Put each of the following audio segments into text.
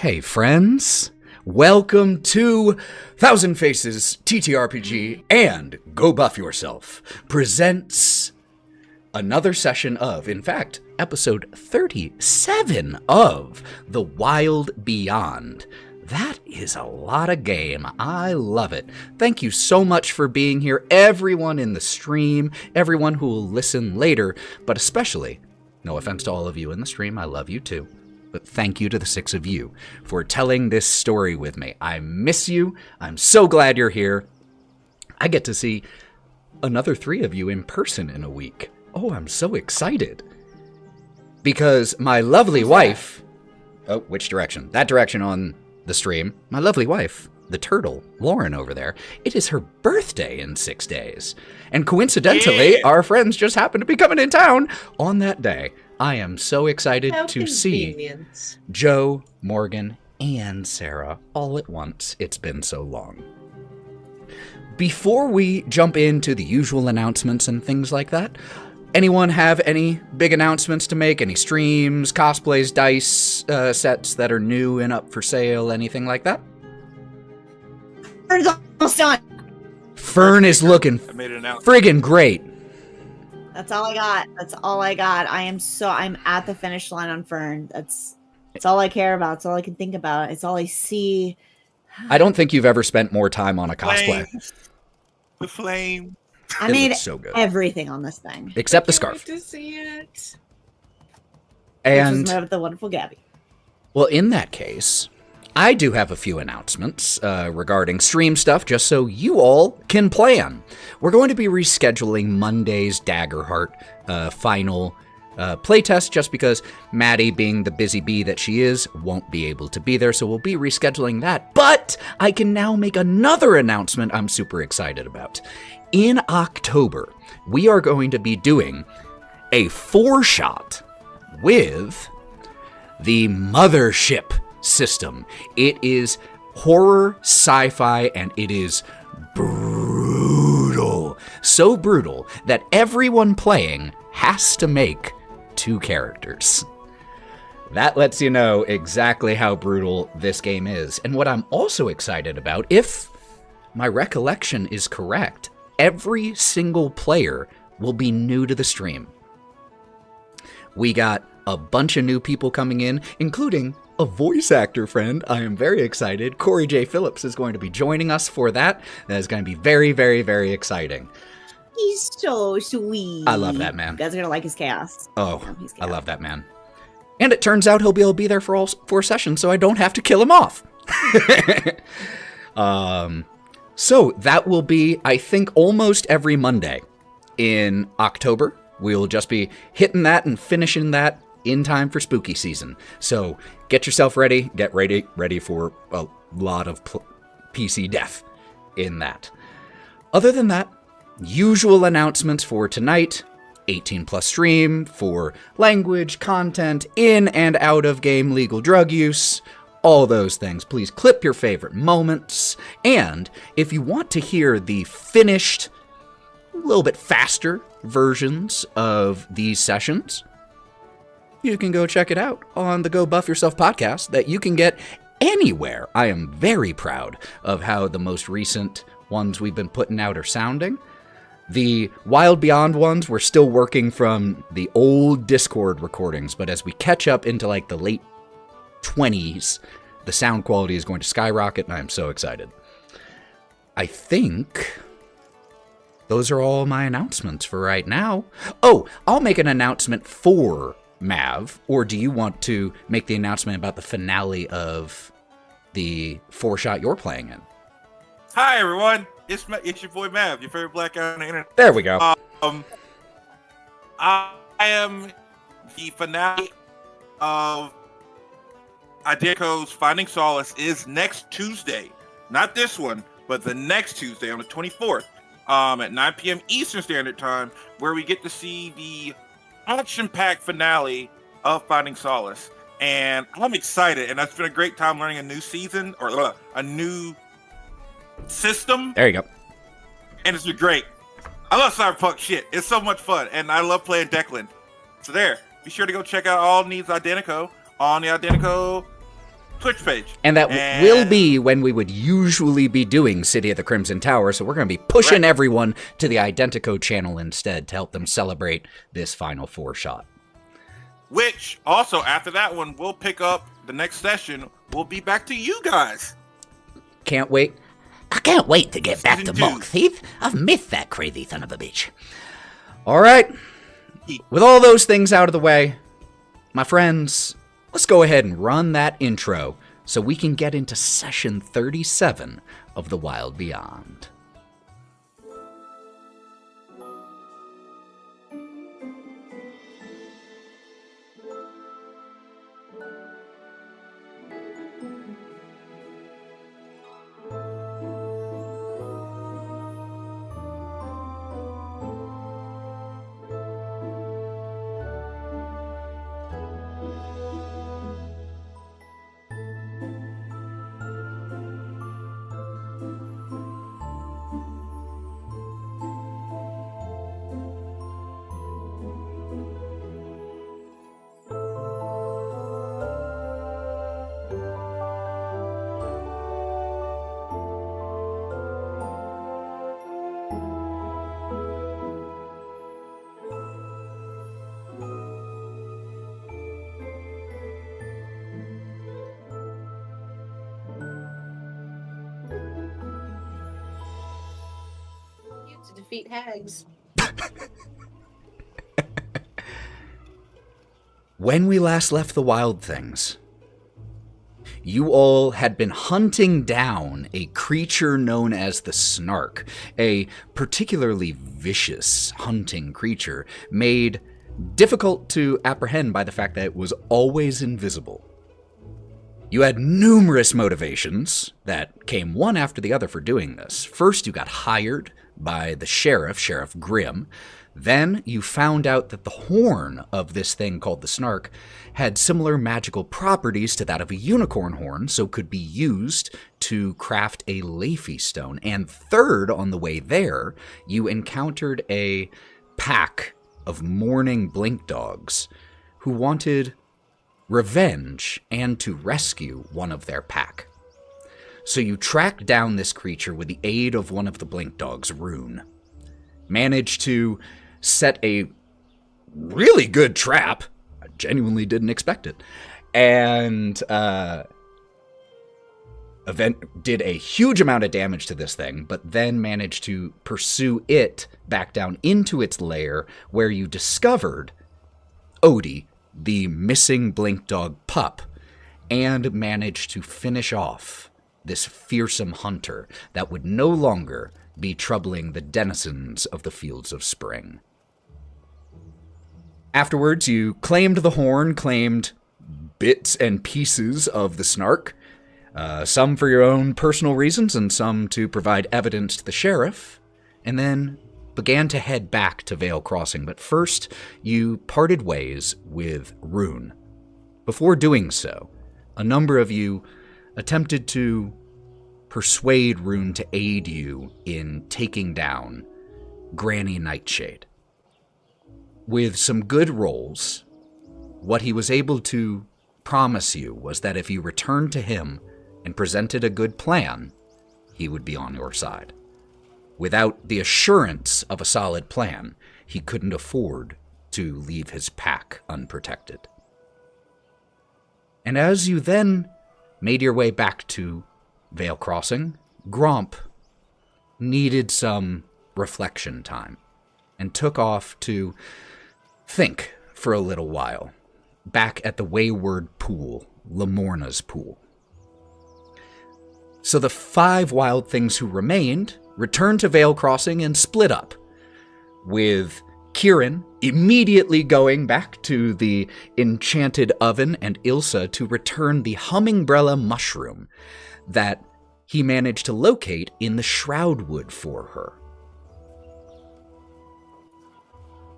Hey friends, welcome to Thousand Faces TTRPG and Go Buff Yourself presents another session of, in fact, episode 37 of The Wylde Beyond. That is a lot of game. I love it. Thank you so much for being here, everyone in the stream, everyone who will listen later, but especially, no offense to all of you in the stream, I love you too. But thank you to the 6 of you for telling this story with me. I miss you. I'm so glad you're here. I get to see another 3 of you in person in a week. Oh, I'm so excited. Because my lovely wife... Oh, which direction? That direction on the stream. My lovely wife, the turtle, Lauren over there, it is her birthday in 6 days. And coincidentally, our friends just happen to be coming in town on that day. I am so excited to see Joe, Morgan, and Sarah all at once. It's been so long. Before we jump into the usual announcements and things like that, anyone have any big announcements to make? Any streams, cosplays, dice sets that are new and up for sale, anything like that? Fern's almost done. Fern is looking friggin' great. That's all I got. That's all I got. I'm at the finish line on Fern. That's all I care about. It's all I can think about. It's all I see. I don't think you've ever spent more time on a cosplay. The flame. I made so good. Everything on this thing. Except the scarf. To see it. And which is with the wonderful Gabby. Well, in that case, I do have a few announcements regarding stream stuff, just so you all can plan. We're going to be rescheduling Monday's Daggerheart final playtest, just because Maddie, being the busy bee that she is, won't be able to be there, so we'll be rescheduling that. But I can now make another announcement I'm super excited about. In October, we are going to be doing a 4-shot with the Mothership system. It is horror, sci-fi, and it is brutal. So brutal that everyone playing has to make 2 characters. That lets you know exactly how brutal this game is. And what I'm also excited about, if my recollection is correct, every single player will be new to the stream. We got a bunch of new people coming in, including a voice actor friend. I am very excited. Corey J. Phillips is going to be joining us for that. That is going to be very, very, very exciting. He's so sweet. I love that man. You guys are going to like his chaos. Oh, I love that man. And it turns out he'll be able to be there for all 4 sessions, so I don't have to kill him off. So that will be, I think, almost every Monday in October. We'll just be hitting that and finishing that in time for spooky season. So get yourself ready. Get ready for a lot of PC death in that. Other than that, usual announcements for tonight. 18 plus stream for language, content, in and out of game legal drug use. All those things. Please clip your favorite moments. And if you want to hear the finished, a little bit faster versions of these sessions, you can go check it out on the Go Buff Yourself podcast that you can get anywhere. I am very proud of how the most recent ones we've been putting out are sounding. The Wylde Beyond ones, we're still working from the old Discord recordings, but as we catch up into like the late 20s, the sound quality is going to skyrocket, and I am so excited. I think those are all my announcements for right now. Oh, I'll make an announcement for Mav, or do you want to make the announcement about the finale of the 4-shot you're playing in? Hi everyone, it's your boy Mav, your favorite black guy on the internet. There we go. I am the finale of Ideco's Finding Solace is next Tuesday. Not this one, but the next Tuesday on the 24th at 9 p.m. Eastern Standard Time, where we get to see the action-packed finale of Finding Solace. And I'm excited, and it's been a great time learning a new season, or a new system. There you go. And it's been great. I love cyberpunk shit. It's so much fun, and I love playing Declan. So there, be sure to go check out all needs Identico on the Identico Twitch page. And that will be when we would usually be doing City of the Crimson Tower, so we're going to be pushing everyone to the Identico channel instead to help them celebrate this Final Four shot. Which, also, after that one, we'll pick up the next session. We'll be back to you guys. Can't wait. I can't wait to get back to Season 2. Monk Thief. I've missed that crazy son of a bitch. All right. With all those things out of the way, my friends, let's go ahead and run that intro so we can get into session 37 of The Wylde Beyond. To defeat hags. When we last left the Wylde Things, you all had been hunting down a creature known as the Snark, a particularly vicious hunting creature made difficult to apprehend by the fact that it was always invisible. You had numerous motivations that came one after the other for doing this. First, you got hired by the sheriff, Sheriff Grimm. Then you found out that the horn of this thing called the Snark had similar magical properties to that of a unicorn horn, so could be used to craft a Leafy stone. And third, on the way there, you encountered a pack of mourning blink dogs who wanted revenge and to rescue one of their pack. So you tracked down this creature with the aid of one of the blink dogs, Rune. Managed to set a really good trap. I genuinely didn't expect it. And did a huge amount of damage to this thing, but then managed to pursue it back down into its lair, where you discovered Odie, the missing blink dog pup, and managed to finish off this fearsome hunter that would no longer be troubling the denizens of the Fields of Spring. Afterwards, you claimed the horn, claimed bits and pieces of the Snark, some for your own personal reasons and some to provide evidence to the sheriff, and then began to head back to Vale Crossing. But first, you parted ways with Rune. Before doing so, a number of you attempted to persuade Rune to aid you in taking down Granny Nightshade. With some good rolls, what he was able to promise you was that if you returned to him and presented a good plan, he would be on your side. Without the assurance of a solid plan, he couldn't afford to leave his pack unprotected. And as you then made your way back to Vale Crossing, Gromp needed some reflection time and took off to think for a little while, back at the wayward pool, Lamorna's pool. So the 5 wild things who remained returned to Vale Crossing and split up, with Kieren immediately going back to the enchanted oven and Ilsa to return the hummingbrella mushroom that he managed to locate in the shroudwood for her.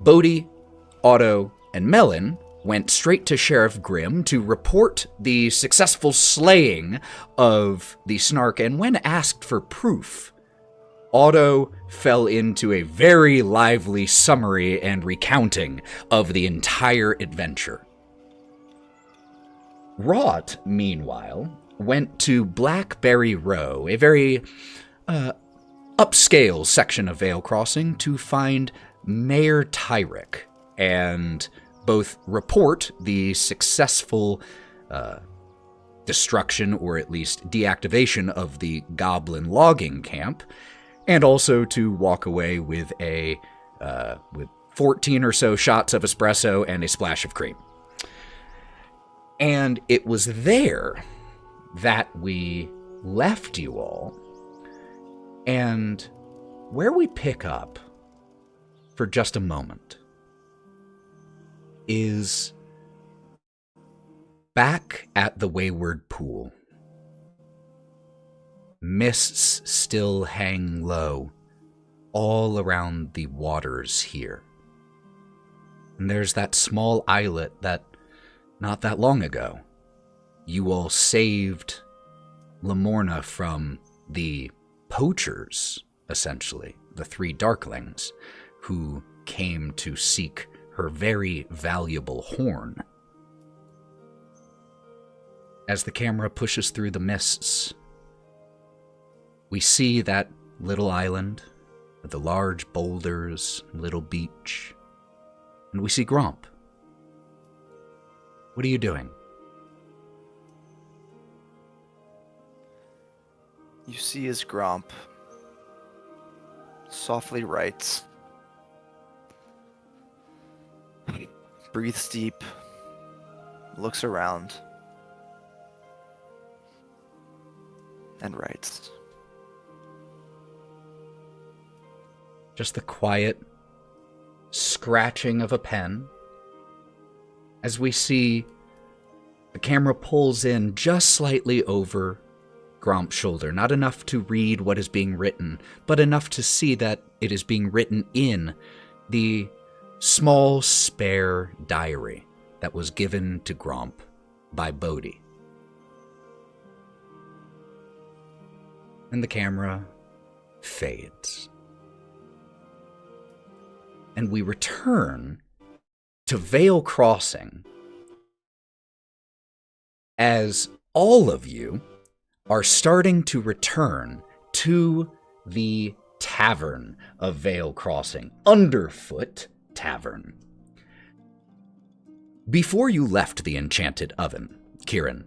Bodhi, Otto, and Melon went straight to Sheriff Grimm to report the successful slaying of the Snark, and when asked for proof, Otto fell into a very lively summary and recounting of the entire adventure. Wraught, meanwhile, went to Blackberry Row, a very upscale section of Vale Crossing, to find Mayor Tyrick and both report the successful destruction, or at least deactivation, of the goblin logging camp, and also to walk away with with 14 or so shots of espresso and a splash of cream. And it was there that we left you all, and where we pick up for just a moment is back at the Wayward Pool. Mists still hang low all around the waters here. And there's that small islet that, not that long ago, you all saved Lamorna from the poachers, essentially, the 3 Darklings, who came to seek her very valuable horn. As the camera pushes through the mists, we see that little island with the large boulders, little beach, and we see Gromp. What are you doing? You see as Gromp softly writes, breathes deep, looks around, and writes. Just the quiet scratching of a pen as we see the camera pulls in just slightly over Gromp's shoulder. Not enough to read what is being written, but enough to see that it is being written in the small spare diary that was given to Gromp by Bodhi. And the camera fades. And we return to Vale Crossing as all of you are starting to return to the tavern of Vale Crossing, Underfoot Tavern. Before you left the Enchanted Oven, Kieren,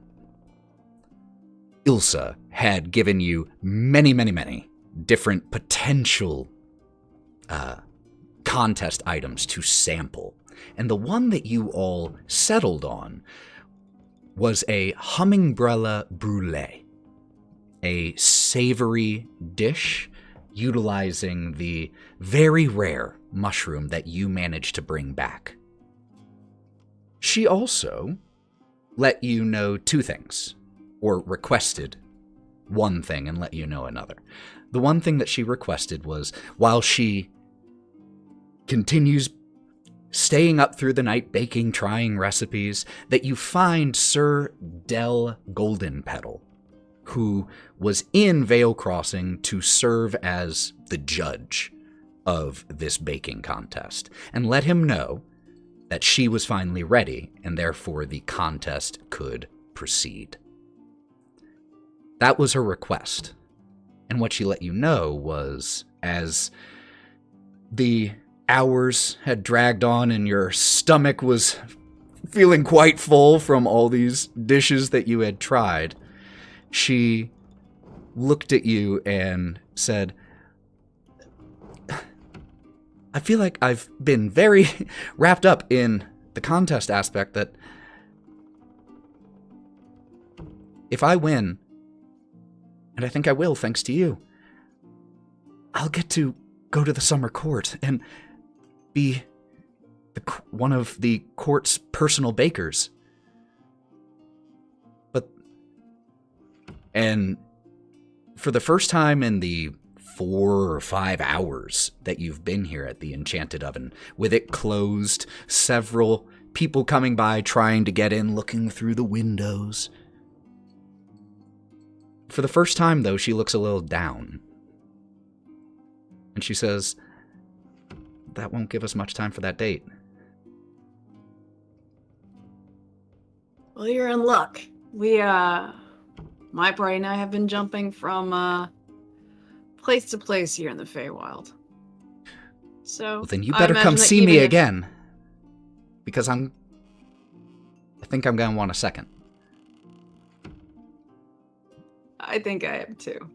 Ilsa had given you many different potential contest items to sample. And the one that you all settled on was a Hummingbrella Brulee, a savory dish utilizing the very rare mushroom that you managed to bring back. She also let you know 2 things, or requested one thing and let you know another. The one thing that she requested was, while she continues staying up through the night baking, trying recipes, that you find Sir Del Goldenpetal, who was in Vale Crossing to serve as the judge of this baking contest, and let him know that she was finally ready, and therefore the contest could proceed. That was her request. And what she let you know was, as the hours had dragged on and your stomach was feeling quite full from all these dishes that you had tried, she looked at you and said, I feel like I've been very wrapped up in the contest aspect that if I win, and I think I will thanks to you, I'll get to go to the summer court and be one of the court's personal bakers. And for the first time in the 4 or 5 hours that you've been here at the Enchanted Oven, with it closed, several people coming by trying to get in, looking through the windows. For the first time, though, she looks a little down. And she says, that won't give us much time for that date. Well, you're in luck. My party and I have been jumping from place to place here in the Feywild. So Well, then you I better imagine come that see even me if- again. Because I think I'm going to want a second. I think I am too.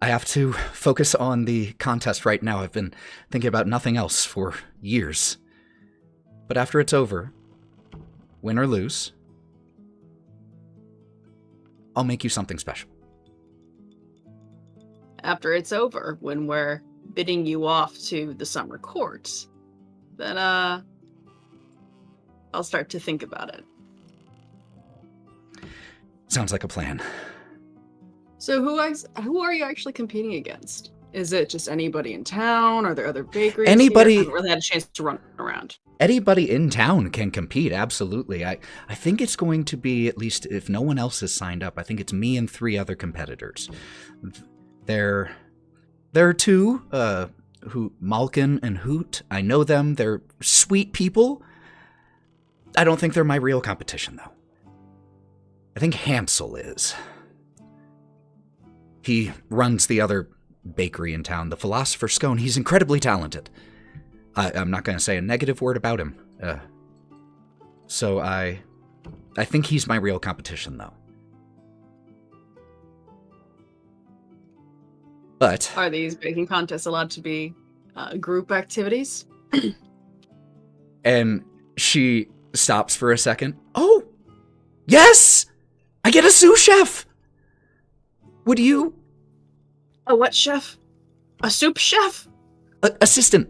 I have to focus on the contest right now. I've been thinking about nothing else for years. But after it's over, win or lose, I'll make you something special. After it's over, when we're bidding you off to the summer courts, then I'll start to think about it. Sounds like a plan. So who are you actually competing against? Is it just anybody in town? Are there other bakeries? Anybody- Here? I haven't really had a chance to run around. Anybody in town can compete, absolutely. I think it's going to be, at least if no one else has signed up, I think it's me and 3 other competitors. There are 2, Malkin and Hoot. I know them. They're sweet people. I don't think they're my real competition, though. I think Hansel is. He runs the other bakery in town, the Philosopher's Scone. He's incredibly talented. I'm not going to say a negative word about him. So I think he's my real competition, though. But Are these baking contests allowed to be group activities? and she stops for a second. Oh, yes! I get a sous chef! Would you... A what chef? A soup chef? Assistant.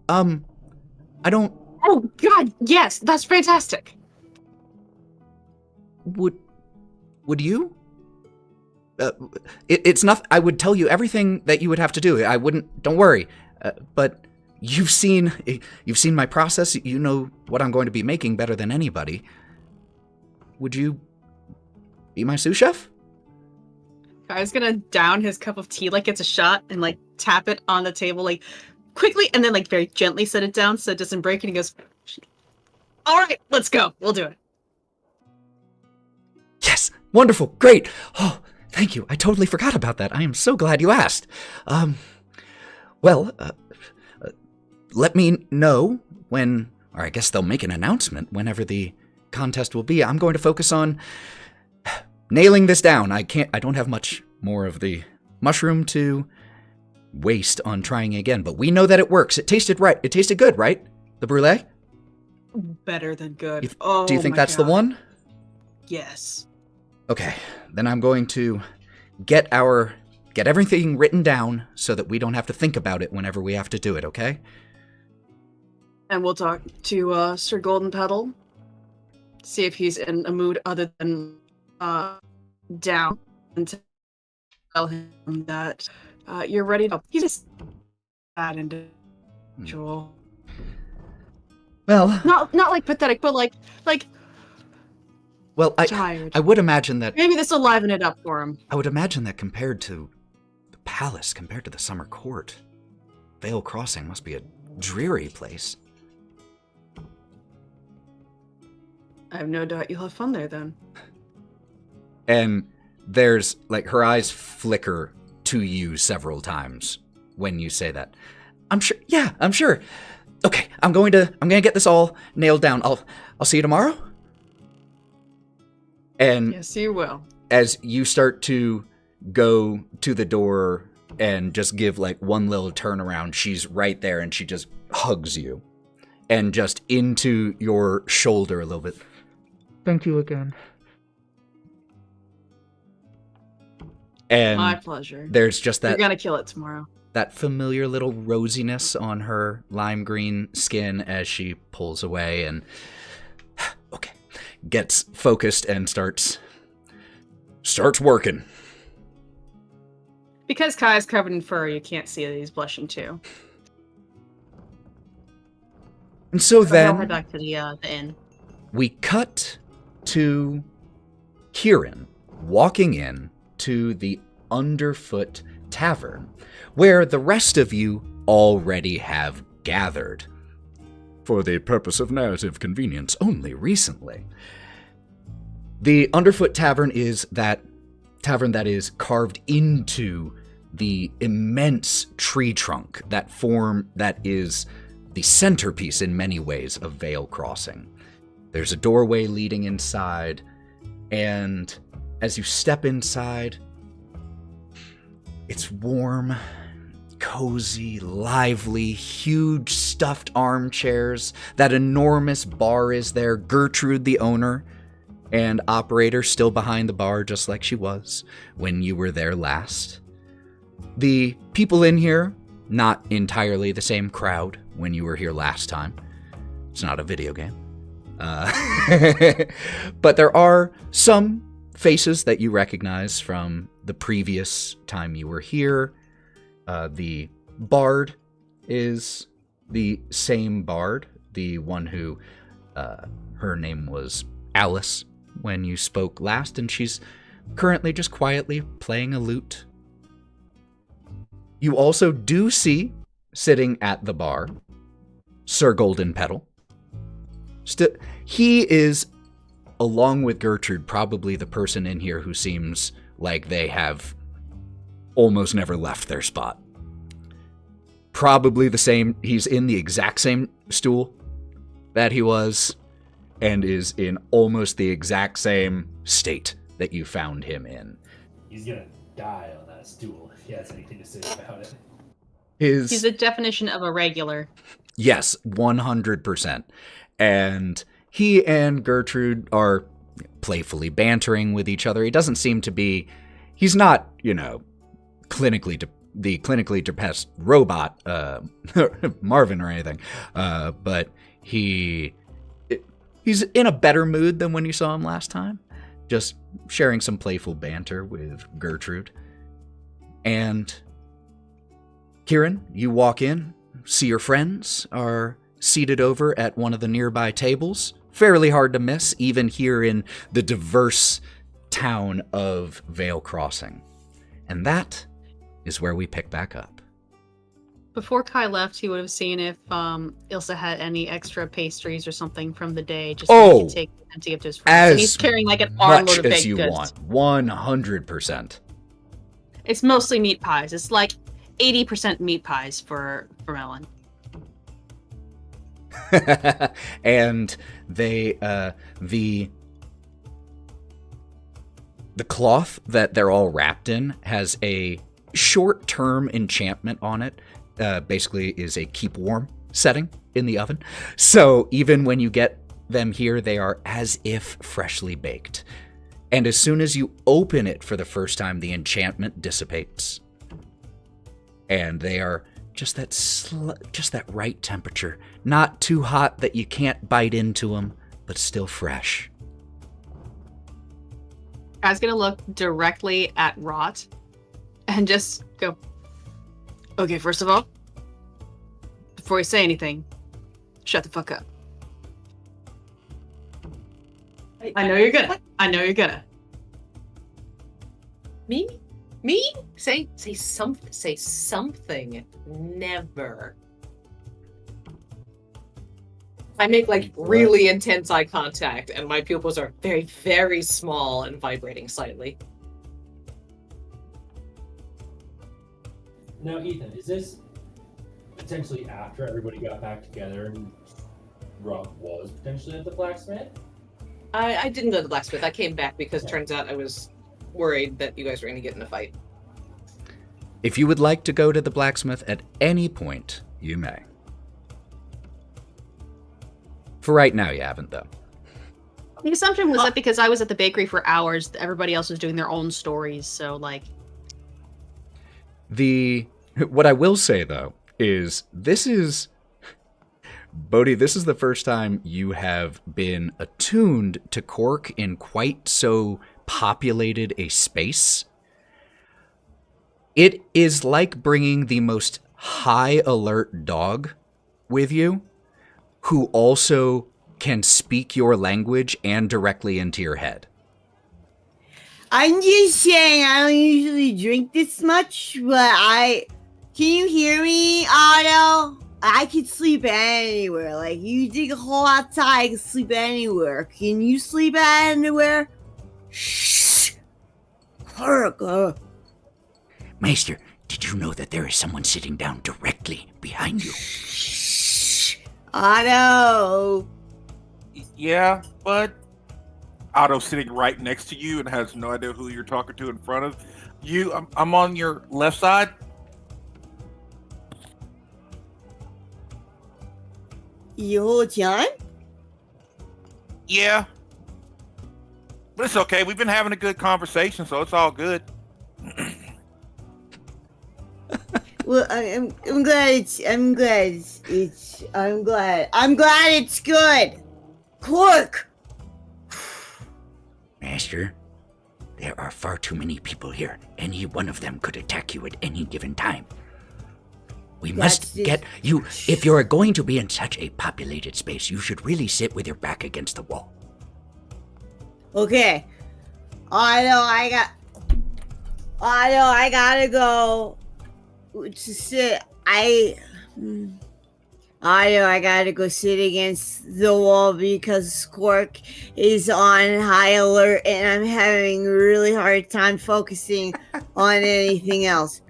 I don't... Oh, God, yes, that's fantastic. Would you? It's not... I would tell you everything that you would have to do. I wouldn't... Don't worry. But you've seen my process. You know what I'm going to be making better than anybody. Would you be my sous chef? Guy's gonna down his cup of tea like it's a shot and like tap it on the table like quickly and then like very gently set it down so it doesn't break and he goes, all right, let's go. We'll do it. Yes! Wonderful! Great! Oh, thank you. I totally forgot about that. I am so glad you asked. Let me know when, or I guess they'll make an announcement whenever the contest will be. I'm going to focus on nailing this down. I don't have much more of the mushroom to waste on trying again, but we know that it works. It tasted right. It tasted good, right? The brulee? Better than good. Do you think that's the one? Yes. Okay, then I'm going to get everything written down so that we don't have to think about it whenever we have to do it, okay? And we'll talk to Sir Golden Petal, see if he's in a mood other than down, and tell him that you're ready to. He's just that individual. Well, Not like pathetic, but like well, tired. I would imagine that. Maybe this will liven it up for him. I would imagine that compared to the palace, compared to the summer court, Vale Crossing must be a dreary place. I have no doubt you'll have fun there then. And there's, like, her eyes flicker to you several times when you say that. I'm sure. Yeah, I'm sure. Okay, I'm going to get this all nailed down. I'll see you tomorrow. And Yes, you will. as you start to go to the door and just give like one little turnaround, she's right there and she just hugs you and just into your shoulder a little bit. Thank you again. And My pleasure. there's just You're that gonna kill it tomorrow. that familiar little rosiness on her lime green skin as she pulls away and okay, gets focused and starts working. Because Kai's covered in fur, you can't see that he's blushing too. And so So he'll head then back to the inn. we cut to Kieren walking in to the Underfoot Tavern, where the rest of you already have gathered. for the purpose of narrative convenience only recently. The Underfoot Tavern is that tavern that is carved into the immense tree trunk that is the centerpiece in many ways of Vale Crossing. There's a doorway leading inside, and as you step inside, it's warm, cozy, lively, huge stuffed armchairs. That enormous bar is there. Gertrude, the owner and operator, still behind the bar just like she was when you were there last. The people in here, not entirely the same crowd when you were here last time. It's not a video game. But there are some faces that you recognize from the previous time you were here. The bard is the same bard, the one who, her name was Alice when you spoke last, and she's currently just quietly playing a lute. You also do see, sitting at the bar, Sir Golden Petal. He is, along with Gertrude, probably the person in here who seems like they have almost never left their spot. Probably the same, he's in the exact same stool that he was, and is in almost the exact same state that you found him in. He's gonna die on that stool if he has anything to say about it. He's the definition of a regular. Yes, 100%. And he and Gertrude are playfully bantering with each other. He doesn't seem to be, he's not, the clinically depressed robot, Marvin or anything, but he's in a better mood than when you saw him last time, just sharing some playful banter with Gertrude. And Kieren, you walk in, see your friends are seated over at one of the nearby tables. Fairly hard to miss, even here in the diverse town of Vale Crossing. And that is where we pick back up. Before Kai left, he would have seen if Ilsa had any extra pastries or something from the day, just so he could take them to give to his friends. And he's carrying like an armload of baked goods. As much as you want, 100%. It's mostly meat pies. It's like 80% meat pies for Melon. And they, the cloth that they're all wrapped in has a short-term enchantment on it. Basically is a keep warm setting in the oven. So even when you get them here, they are as if freshly baked. And as soon as you open it for the first time, the enchantment dissipates. And they are just that right temperature. Not too hot that you can't bite into them, but still fresh. I was going to look directly at Wraught and just go, okay, first of all, before you say anything, shut the fuck up. I know you're gonna. I know you're gonna. Me? Say something. Never. I make like really intense eye contact, and my pupils are very, very small and vibrating slightly. Now, Ethan, is this potentially after everybody got back together and Rob was potentially at the blacksmith? I didn't go to the blacksmith. I came back because it turns out I was worried that you guys were going to get in a fight. If you would like to go to the blacksmith at any point, you may. For right now, you haven't, though. The assumption was that because I was at the bakery for hours, everybody else was doing their own stories, so, like... What I will say, though, is Bodhi, this is the first time you have been attuned to Cork in quite so populated a space. It is like bringing the most high alert dog with you, who also can speak your language and directly into your head. I'm just saying, I don't usually drink this much, but can you hear me, Otto? I could sleep anywhere. Like, you dig a hole outside, I can sleep anywhere. Can you sleep anywhere? Shh. Maester, did you know that there is someone sitting down directly behind you? Shh. Otto. Yeah, but Otto's sitting right next to you and has no idea who you're talking to in front of you. I'm on your left side. You whole time? Yeah. But it's okay. We've been having a good conversation, so it's all good. Well, I'm glad I'm glad it's good. Cork. Master, there are far too many people here. Any one of them could attack you at any given time. We must get you. If you're going to be in such a populated space, you should really sit with your back against the wall. Okay. I gotta go to sit. I gotta go sit against the wall because Squark is on high alert and I'm having a really hard time focusing on anything else.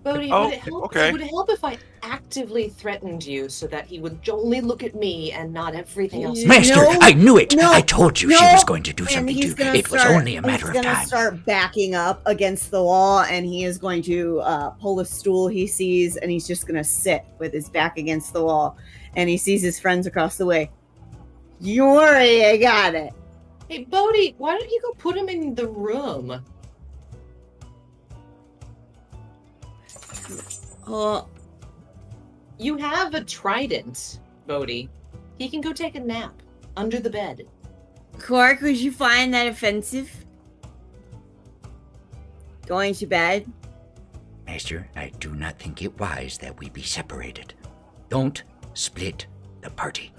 Bodhi, Oh, would it help? okay. Would it help if I actively threatened you so that he would only look at me and not everything else? Master, No, I knew it! no, I told you she was going to do And something he's to you. gonna It was only a matter of He's gonna time. start backing up against the wall, and he is going to pull a stool he sees, and he's just gonna sit with his back against the wall, and he sees his friends across the way. You worry, I got it. Hey, Bodhi, why don't you go put him in the room? You have a trident, Bodhi. He can go take a nap under the bed. Clark, would you find that offensive? Going to bed? Master, I do not think it wise that we be separated. Don't split the party.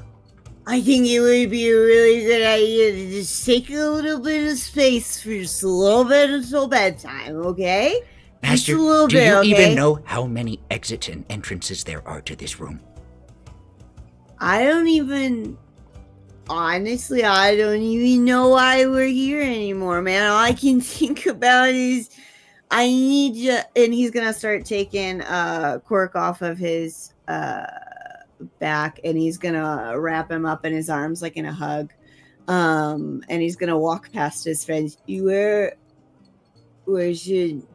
I think it would be a really good idea to just take a little bit of space for just a little bit until bedtime, okay? Master, just a little do bit, you okay? even know how many exits and entrances there are to this room? Honestly, I don't even know why we're here anymore, man. All I can think about is I need you. And he's going to start taking Quirk off of his back, and he's going to wrap him up in his arms like in a hug. And he's going to walk past his friends. Where should...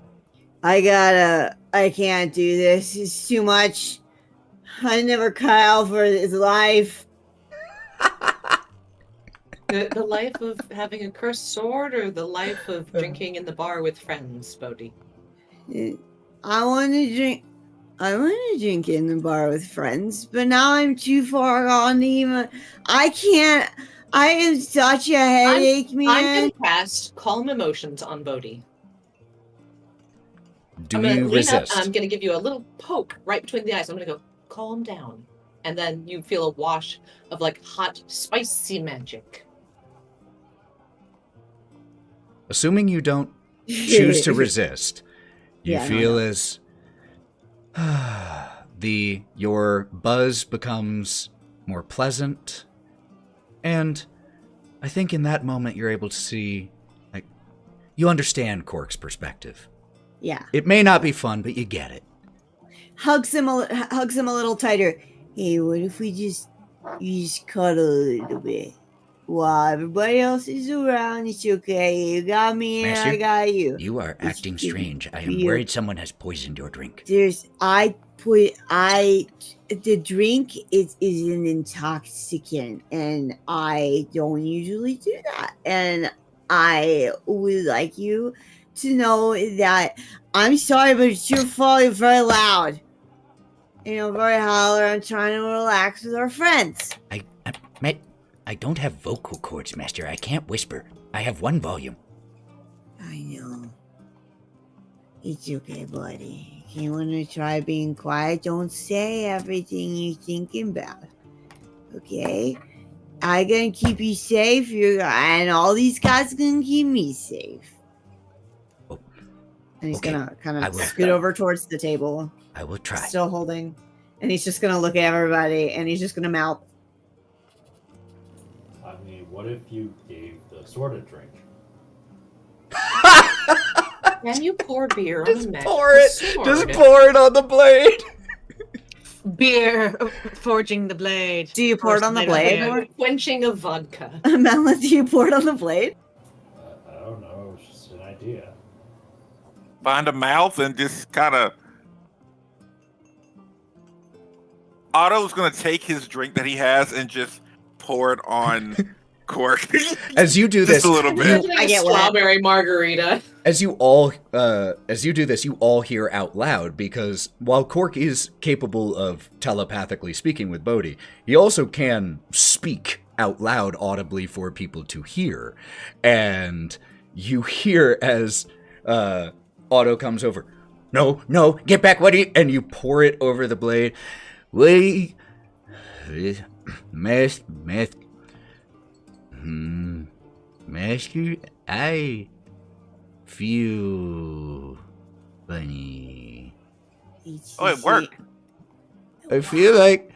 I can't do this. It's too much. I never cut out for his life. The life of having a cursed sword or the life of drinking in the bar with friends, Bodhi? I want to drink in the bar with friends, but now I'm too far gone to even... I can't... I have such a headache, man. I'm going to cast Calm Emotions on Bodhi. Do I'm going to you lean resist? up and I'm going to give you a little poke right between the eyes. I'm going to go, calm down. And then you feel a wash of like hot, spicy magic. Assuming you don't choose to resist, you Yeah, feel as your buzz becomes more pleasant, and I think in that moment you're able to see, like, you understand Cork's perspective. Yeah. It may not be fun, but you get it. Hugs him a little tighter. Hey, what if you just cuddle a little bit? While everybody else is around, it's okay. You got me and Master, I got you. You are acting It's strange. I am weird. worried someone has poisoned your drink. The drink is an intoxicant, and I don't usually do that. And I would like you to know that I'm sorry, but you're falling very loud. Very holler. I'm trying to relax with our friends. I don't have vocal cords, Master. I can't whisper. I have one volume. I know. It's okay, buddy. If you want to try being quiet, don't say everything you're thinking about. Okay? I'm gonna keep you safe, and all these guys are gonna keep me safe. Oh. And he's Okay, gonna kind I of will. scoot over towards the table, I will try. still holding. And he's just gonna look at everybody, and he's just gonna mouth, I mean, what if you gave the sword a drink? Can you pour beer on Just a magic pour it. sword? Just pour it on the blade. Beer forging the blade. do you pour it on the blade? Or? Quenching of vodka. Melon, do you pour it on the blade? I don't know. It's just an idea. Find a mouth and just kind of. Otto's gonna take his drink that he has and just pour it on Cork. As you do Just this, a little bit. Imagining I a get wet. strawberry margarita. as you do this, you all hear out loud, because while Cork is capable of telepathically speaking with Bodhi, he also can speak out loud audibly for people to hear. And you hear as Otto comes over, no, get back, what do you... And you pour it over the blade. Wait, Master, I feel funny. Oh, it worked. I feel like,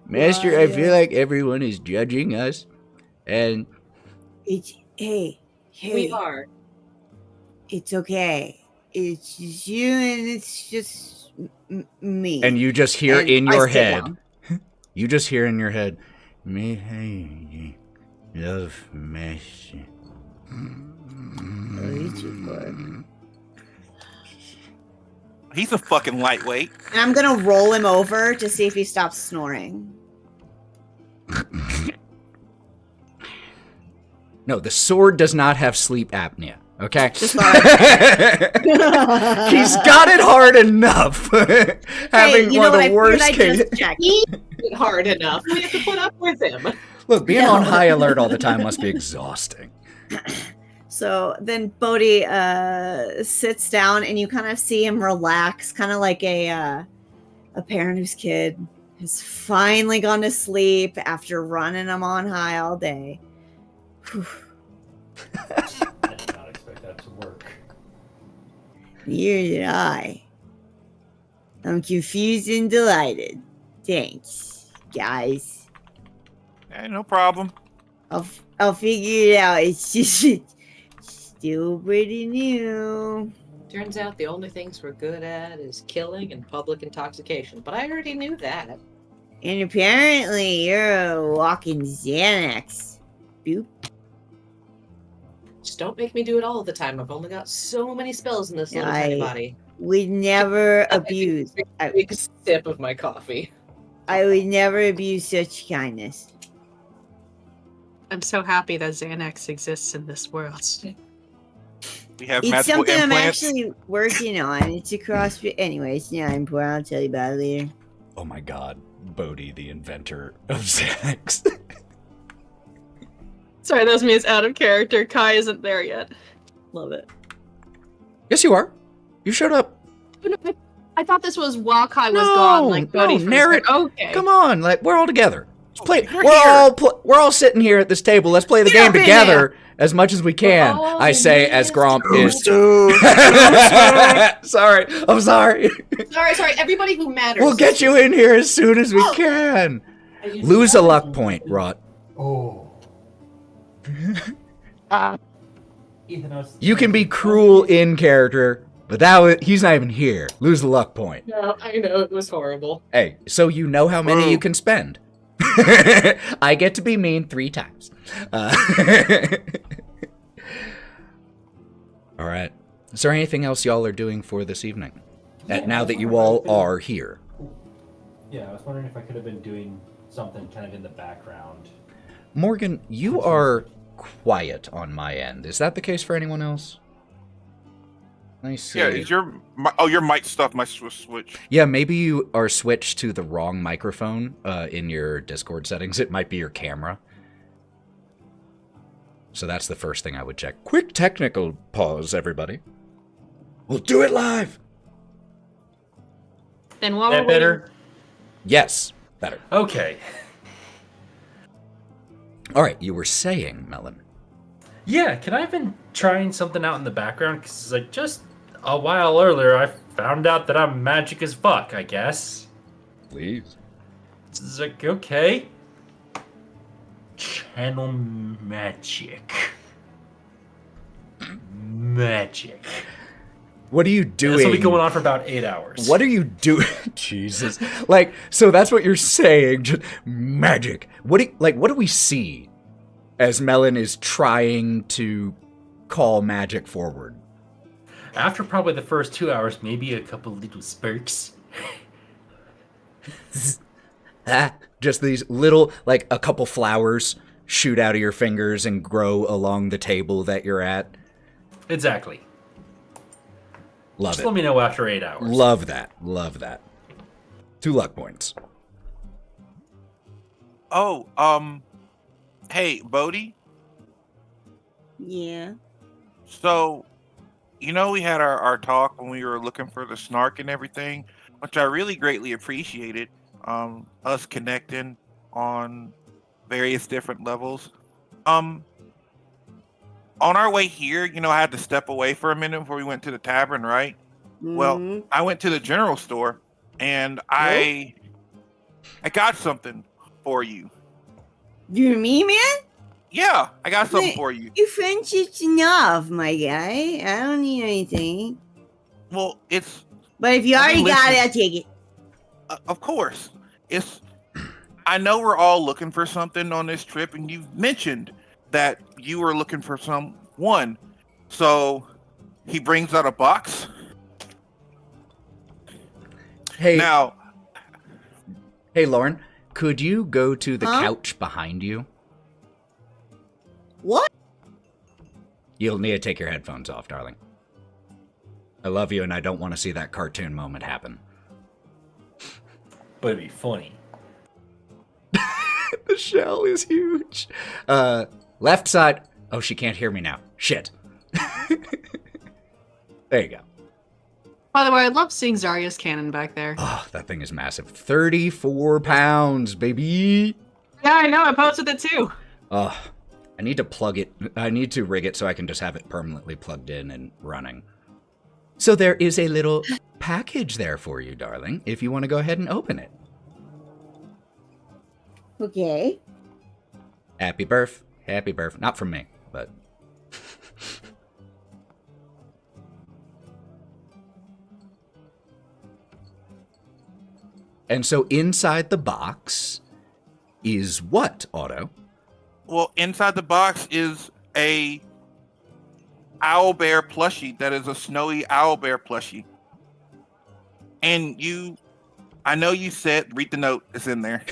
Master, I feel like everyone is judging us. And Hey, We are. it's okay. It's just you, and it's just me. you just hear And in I your sit head, down. you just hear in your head, "Me, love Master." He's a fucking lightweight. And I'm gonna roll him over to see if he stops snoring. No, the sword does not have sleep apnea. Okay, Just thought he's got it hard enough. Having you one know of what? the worst I cases. just checked. He did it hard enough. We have to put up with him. Look, being No. on high alert all the time must be exhausting. So then Bodhi sits down, and you kind of see him relax, kind of like a parent whose kid has finally gone to sleep after running him on high all day. Whew. I did not expect that to work. Neither did I. I'm confused and delighted. Thanks, guys. Hey, no problem. I'll figure it out. It's just still pretty new. Turns out the only things we're good at is killing and public intoxication. But I already knew that. And apparently you're a walking Xanax. Boop. Just don't make me do it all the time. I've only got so many spells in this little tiny body. Would never abuse. Big sip of my coffee. I would never abuse such kindness. I'm so happy that Xanax exists in this world. We have It's magical something I'm implants. actually working on. It's a cross. Anyways, yeah, I'm poor. I'll tell you about it later. Oh my god, Bodhi, the inventor of Xanax. Sorry, that was me as out of character. Kai isn't there yet. Love it. Yes, you are. You showed up. I thought this was while Kai was No, gone, like no, Bodhi from narrate- Okay. Come on, like we're all together. Let's play. You're We're here. all sitting here at this table. Let's play the Get game up in together as much as we can. all I in say this as Gromp is. Dude. Sorry, I'm sorry. Sorry. Everybody who matters. We'll get you in here as soon as we can. I used Lose to- a luck point, Wraught. Oh. Ethan, I was You can be cruel in character, but he's not even here. Lose the luck point. No, I know it was horrible. Hey, so you know how many Whoa. you can spend. I get to be mean 3 times. All right. Is there anything else y'all are doing for this evening? Now that you all are here. Yeah, I was wondering if I could have been doing something kind of in the background. Morgan, you are quiet on my end. Is that the case for anyone else? Let me see. Yeah, is your mic stuff my switch? Yeah, maybe you are switched to the wrong microphone in your Discord settings. It might be your camera. So that's the first thing I would check. Quick technical pause, everybody. We'll do it live! Then while That we're waiting- better? Yes, better. Okay. All right, you were saying, Melon. Yeah, can I have been trying something out in the background? Because a while earlier, I found out that I'm magic as fuck, I guess. Please. It's like, okay. Channel magic. Magic. What are you doing? This will be going on for about 8 hours. What are you doing? Jesus. Like, so that's what you're saying. Just magic. What do we see as Melon is trying to call magic forward? After probably the first 2 hours, maybe a couple little spurts. Just these little, like a couple flowers shoot out of your fingers and grow along the table that you're at. Exactly. Love Just it. let me know after 8 hours. Love that. Love that. 2 luck points. Oh, hey, Bodhi. Yeah. So, we had our talk when we were looking for the snark and everything, which I really greatly appreciated. Us connecting on various different levels. On our way here, I had to step away for a minute before we went to the tavern, right? Well, I went to the general store and I got something for you. You and me, man? Yeah, I got something for you. Your friendship's enough, my guy. I don't need anything. Well, it's... But if you already got it, I'll take it. Of course. I know we're all looking for something on this trip, and you've mentioned that you were looking for someone. So he brings out a box. Hey, Now, hey, Lauren, could you go to the couch behind you? What? You'll need to take your headphones off, darling. I love you, and I don't want to see that cartoon moment happen. But it'd be funny. The shell is huge. Left side. Oh, she can't hear me now. Shit. There you go. By the way, I love seeing Zarya's cannon back there. Oh, that thing is massive. 34 pounds, baby. Yeah, I know. I posted it too. Oh, I need to plug it. I need to rig it so I can just have it permanently plugged in and running. So there is a little package there for you, darling, if you want to go ahead and open it. Okay. Happy birth. Happy birth. Not from me, but... And so inside the box is what, Otto? well, inside the box is a owlbear plushie that is a snowy owlbear plushie. And I know you said, read the note, it's in there.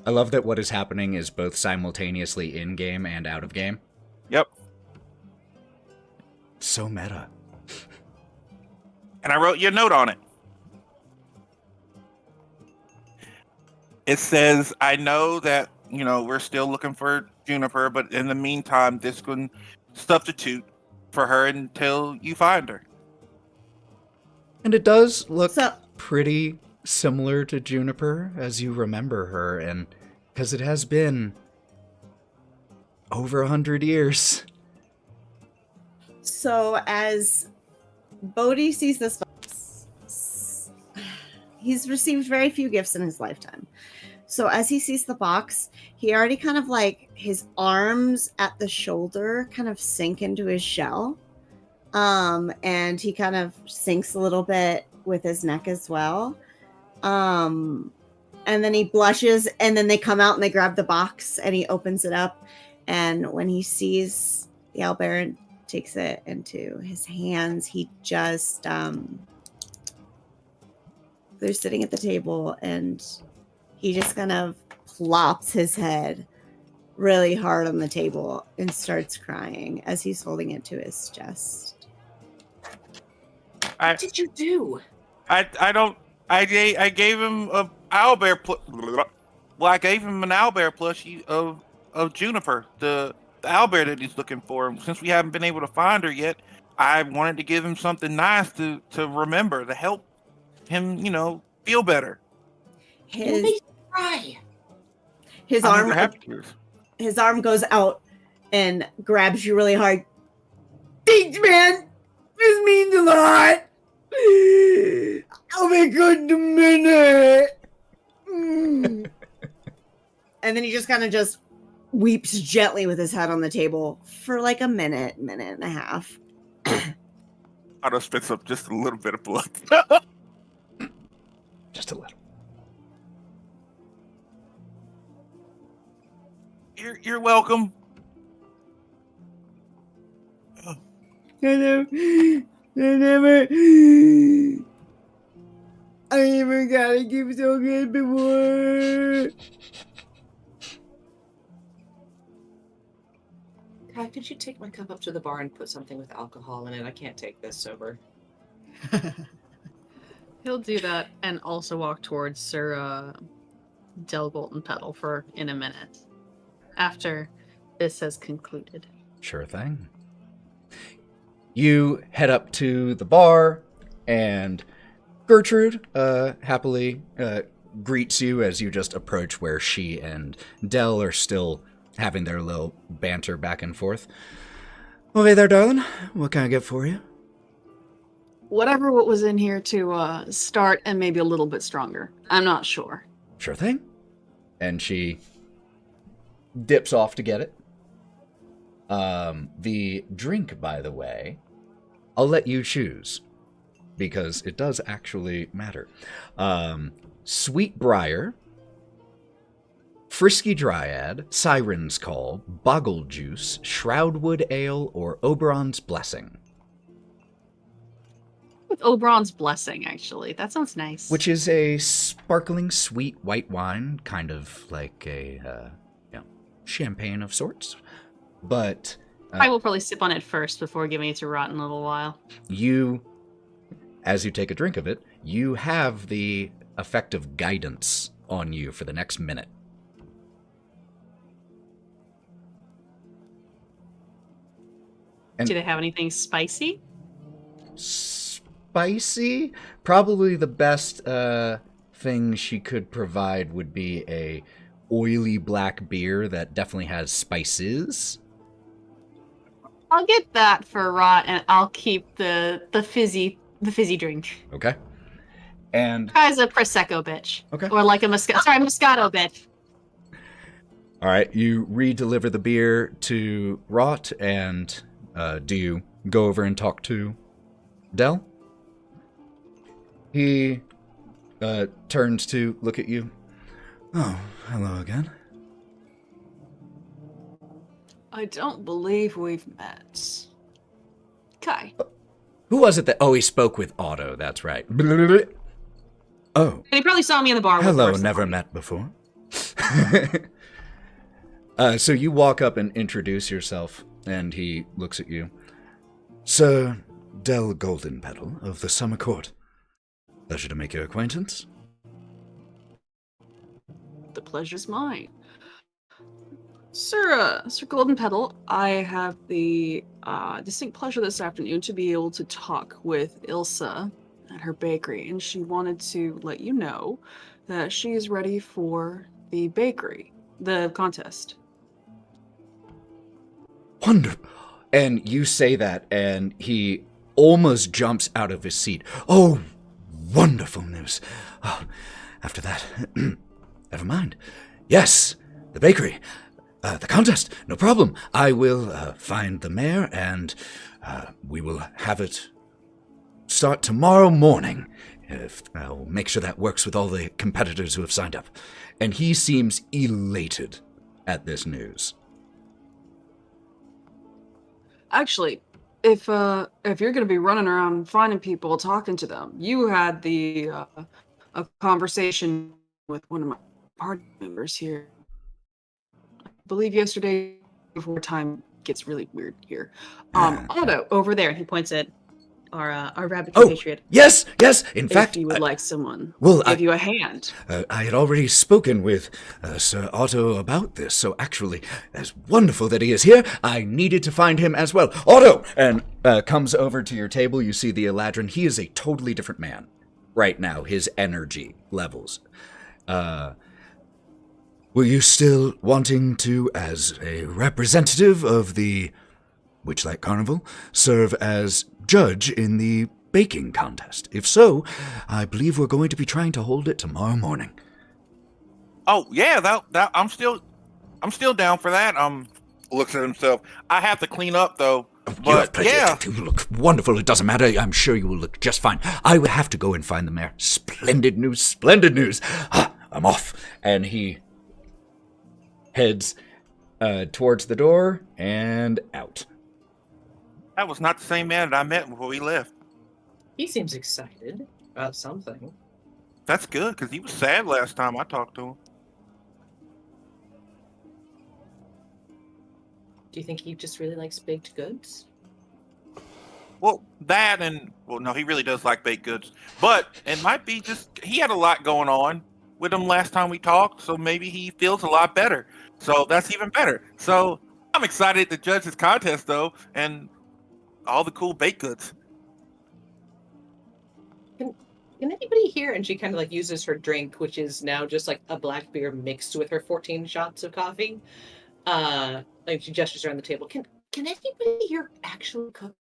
I love that what is happening is both simultaneously in-game and out-of-game. Yep. So meta. And I wrote you a note on it. It says, I know that, we're still looking for Juniper, but in the meantime, this can substitute for her until you find her. And it does look pretty similar to Juniper as you remember her, and because it has been over 100 years. So as Bodhi sees this, he's received very few gifts in his lifetime. So as he sees the box, he already kind of like his arms at the shoulder kind of sink into his shell. And he kind of sinks a little bit with his neck as well. And then he blushes, and then they come out and they grab the box and he opens it up. And when he sees the owlbear and takes it into his hands, he just, they're sitting at the table and he just kind of plops his head really hard on the table and starts crying as he's holding it to his chest. What did you do? I gave him a owlbear I gave him an owlbear plushie of Juniper, the owlbear that he's looking for. Since we haven't been able to find her yet, I wanted to give him something nice to remember, to help him, feel better. His Don't make me cry. his I arm never have tears. his arm goes out and grabs you really hard. Thanks, man. This means a lot. I'll be good in a minute. And then he just kind of just weeps gently with his head on the table for like a minute and a half. Otto spits up just a little bit of blood. Just a little. You're welcome. I never got a gift so good before. Kai, could you take my cup up to the bar and put something with alcohol in it? I can't take this sober. He'll do that and also walk towards Sir Del Golden Petal in a minute. After this has concluded. Sure thing. You head up to the bar, and Gertrude happily greets you as you just approach where she and Del are still having their little banter back and forth. Okay there, darling. What can I get for you? Whatever what was in here to start and maybe a little bit stronger. I'm not sure. Sure thing. And she dips off to get it. The drink, by the way, I'll let you choose, because it does actually matter. Sweet Briar, Frisky Dryad, Siren's Call, Boggle Juice, Shroudwood Ale, or Oberon's Blessing. With Oberon's Blessing, actually. That sounds nice. Which is a sparkling sweet white wine, kind of like a champagne of sorts. But I will probably sip on it first before giving it to Wraught in a little while. As you take a drink of it, you have the effect of guidance on you for the next minute. Do they have anything spicy? Spicy? Probably the best thing she could provide would be a oily black beer that definitely has spices. I'll get that for Wraught, and I'll keep the fizzy drink. Okay. And As a prosecco bitch. Okay. Or like a Moscato bitch. all right, you re-deliver the beer to Wraught, and do you go over and talk to Del? He turns to look at you. Oh, hello again. I don't believe we've met. Kai. Who was it that... Oh, he spoke with Otto, that's right. Oh, And he probably saw me in the bar. hello, with never met before. So you walk up and introduce yourself, and he looks at you. Sir Del Golden Petal of the Summer Court. Pleasure to make your acquaintance. The pleasure's mine. Sir Golden Petal, I have the distinct pleasure this afternoon to be able to talk with Ilsa at her bakery, and she wanted to let you know that she is ready for the contest. Wonderful. And you say that, and he almost jumps out of his seat. Oh, wonderful news. Oh, after that, never mind. Yes, the bakery. The contest, no problem. I will find the mayor, and we will have it start tomorrow morning. I'll make sure that works with all the competitors who have signed up. And he seems elated at this news. Actually, if you're going to be running around finding people, talking to them, you had a conversation with one of my party members here. I believe yesterday, before time gets really weird here. Otto, over there, and he points at our rabbit compatriot. Yes. In fact, if you would like someone, give you a hand. I had already spoken with Sir Otto about this, so actually, as wonderful that he is here, I needed to find him as well. Otto! And comes over to your table. You see the Eladrin. He is a totally different man right now, his energy levels. Were you still wanting to, as a representative of the Witchlight Carnival, serve as judge in the baking contest? If so, I believe we're going to be trying to hold it tomorrow morning. Oh yeah, that I'm still down for that. Looks at himself. I have to clean up though. You have But plenty yeah, of time. You look wonderful. It doesn't matter. I'm sure you will look just fine. I would have to go and find the mayor. Splendid news. Splendid news. I'm off. And he heads towards the door and out. that was not the same man that I met before we left. He seems excited about something. That's good because he was sad last time I talked to him. Do you think he just really likes baked goods? Well, that and no, he really does like baked goods. But it might be just he had a lot going on with him last time we talked, so maybe he feels a lot better. So that's even better. So I'm excited to judge his contest though, and all the cool baked goods. Can anybody here? And she kind of like uses her drink, which is now just like a black beer mixed with her 14 shots of coffee. Like she gestures around the table. Can anybody here actually cook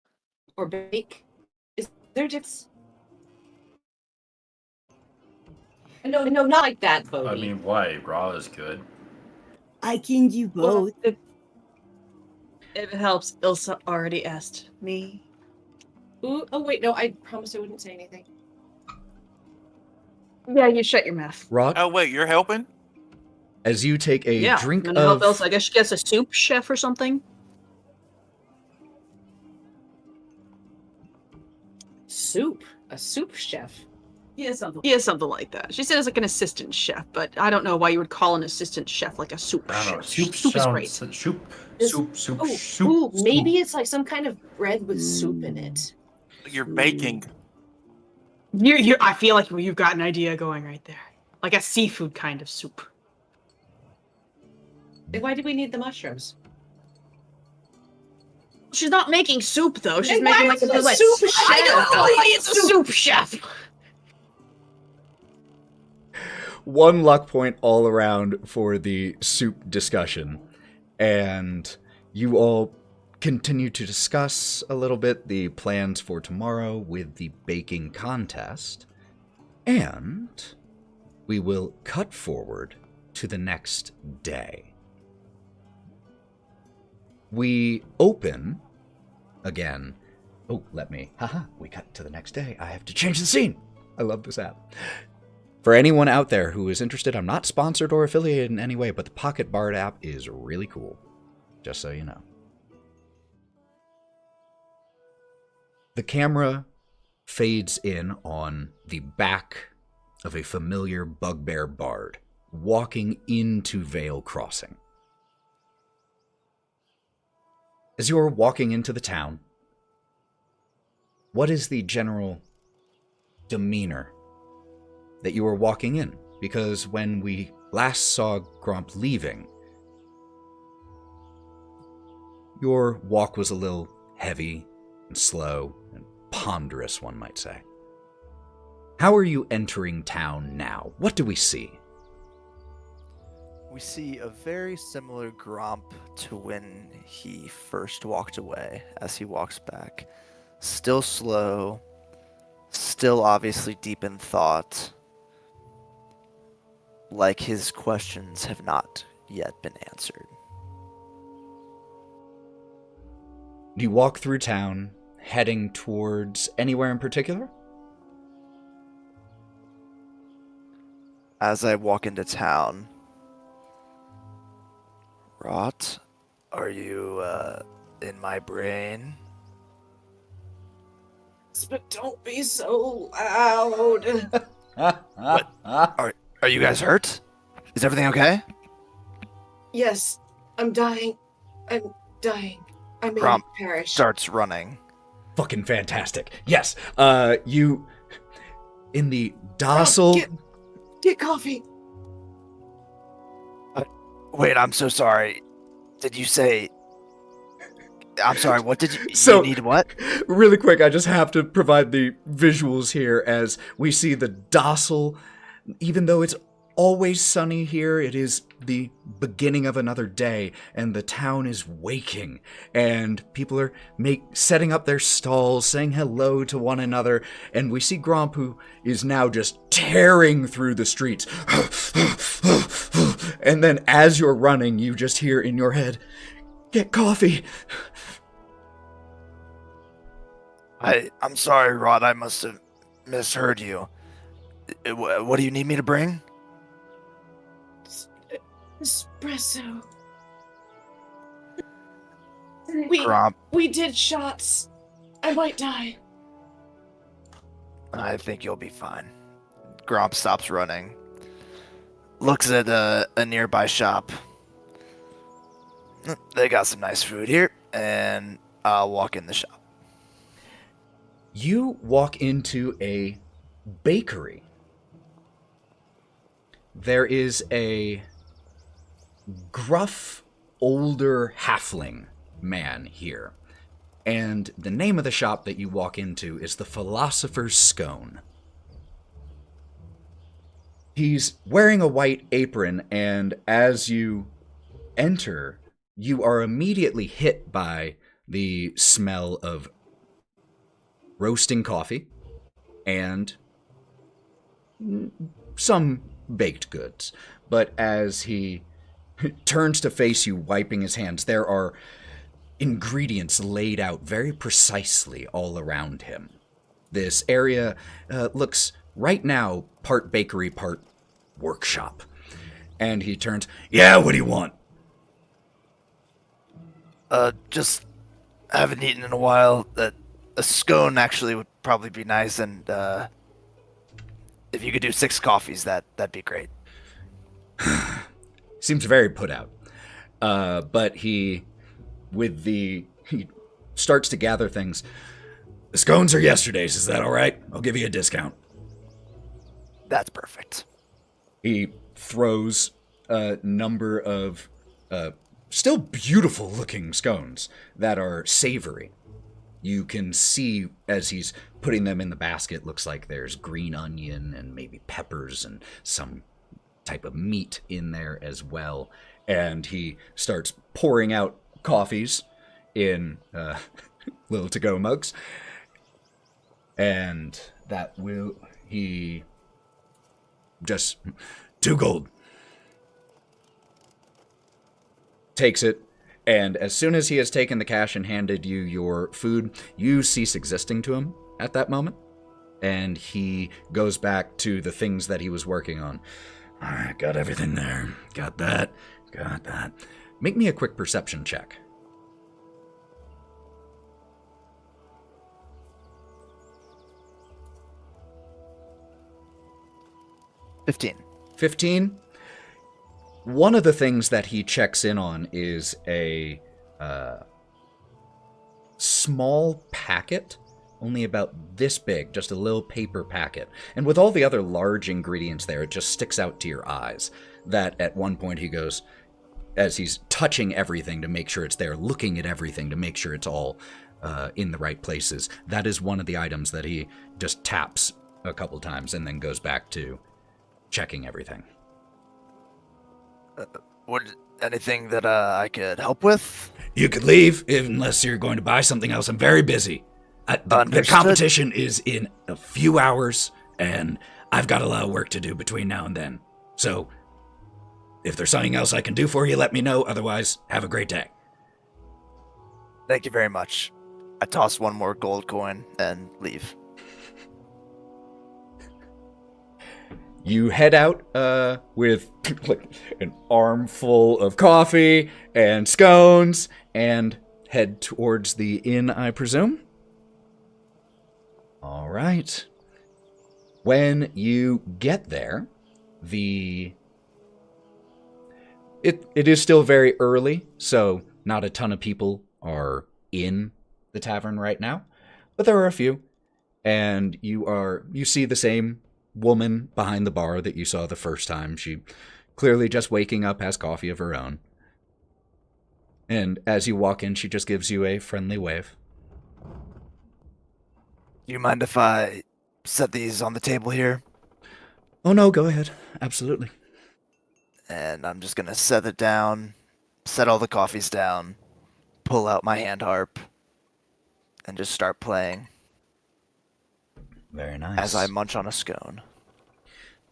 or bake? Is there just no, not like that, Bodhi. I mean, why? Raw is good. I can do both. If it helps, Ilsa already asked me. Ooh, oh wait, no, I promised I wouldn't say anything. Yeah, you shut your mouth. Wraught, Oh wait, you're helping? as you take a Yeah, drink and help of... Ilsa. I guess she gets a soup chef or something. Soup, a soup chef. He is something like that. She said it's like an assistant chef, but I don't know why you would call an assistant chef like a soup I don't know. chef. Soup is sounds. great. Soup. Maybe it's like some kind of bread with soup in it. You're baking. I feel like you've got an idea going right there, like a seafood kind of soup. Why do we need the mushrooms? She's not making soup though. She's Then making why like is a it a like, soup chef? I don't know why it's a soup chef. One luck point all around for the soup discussion. And you all continue to discuss a little bit the plans for tomorrow with the baking contest. And we will cut forward to the next day. We open again. Oh, we cut to the next day. I have to change the scene. I love this app. For anyone out there who is interested, I'm not sponsored or affiliated in any way, but the Pocket Bard app is really cool. Just so you know. The camera fades in on the back of a familiar bugbear bard walking into Vale Crossing. As you're walking into the town, what is the general demeanor that you are walking in? Because when we last saw Gromp leaving, your walk was a little heavy and slow and ponderous, one might say. How are you entering town now? What do we see? We see a very similar Gromp to when he first walked away as he walks back. Still slow, still obviously deep in thought, like his questions have not yet been answered. Do you walk through town, heading towards anywhere in particular? As I walk into town, Wraught, are you in my brain? But don't be so loud. What? Are you guys hurt? Is everything okay? Yes, I'm dying. I may Gromp perish. starts running. Fucking fantastic. Yes, you... In the docile... Get coffee. Wait, I'm so sorry. Did you say... I'm sorry, what did you... So- you need what? Really quick, I just have to provide the visuals here as we see the docile, even though it's always sunny here. It is the beginning of another day, and the town is waking, and people are setting up their stalls, saying hello to one another, and we see Gromp, who is now just tearing through the streets. And then as you're running, you just hear in your head, "Get coffee." I'm sorry, Wraught. I must have misheard you. What do you need me to bring? Espresso. Gromp, We did shots. I might die. I think you'll be fine. Gromp stops running. Looks at a nearby shop. They got some nice food here, and I'll walk in the shop. You walk into a bakery. There is a gruff, older halfling man here. And the name of the shop that you walk into is the Philosopher's Scone. He's wearing a white apron, and as you enter, you are immediately hit by the smell of roasting coffee and some baked goods. But as he turns to face you, wiping his hands, there are ingredients laid out very precisely all around him. This area looks right now part bakery, part workshop. And he turns, "Yeah, what do you want?" Just haven't eaten in a while. A scone actually would probably be nice, and if you could do 6 coffees, that'd be great. Seems very put out. But he starts to gather things. "The scones are yesterday's, is that all right? I'll give you a discount." That's perfect. He throws a number of still beautiful looking scones that are savory. You can see as he's putting them in the basket, looks like there's green onion and maybe peppers and some type of meat in there as well. And he starts pouring out coffees in little to-go mugs. And he just, 2 gold. Takes it, and as soon as he has taken the cash and handed you your food, you cease existing to him at that moment, and he goes back to the things that he was working on. "All right, got everything there. Got that. Got that." Make me a quick perception check. 15. One of the things that he checks in on is a small packet, only about this big, just a little paper packet. And with all the other large ingredients there, it just sticks out to your eyes. That at one point he goes, as he's touching everything to make sure it's there, looking at everything to make sure it's all in the right places. That is one of the items that he just taps a couple times and then goes back to checking everything. Anything that I could help with? You could leave unless you're going to buy something else. I'm very busy. The competition is in a few hours, and I've got a lot of work to do between now and then. So, if there's something else I can do for you, let me know. Otherwise, have a great day. Thank you very much. I toss 1 more gold coin and leave. You head out with like an armful of coffee and scones and head towards the inn, I presume. All right. When you get there, it is still very early, so not a ton of people are in the tavern right now, but there are a few, and you see the same woman behind the bar that you saw the first time. She clearly just waking up, has coffee of her own. And as you walk in, she just gives you a friendly wave. Do you mind if I set these on the table here? Oh no, go ahead. Absolutely. and I'm just gonna set it down, set all the coffees down, pull out my hand harp, and just start playing Very nice. as I munch on a scone.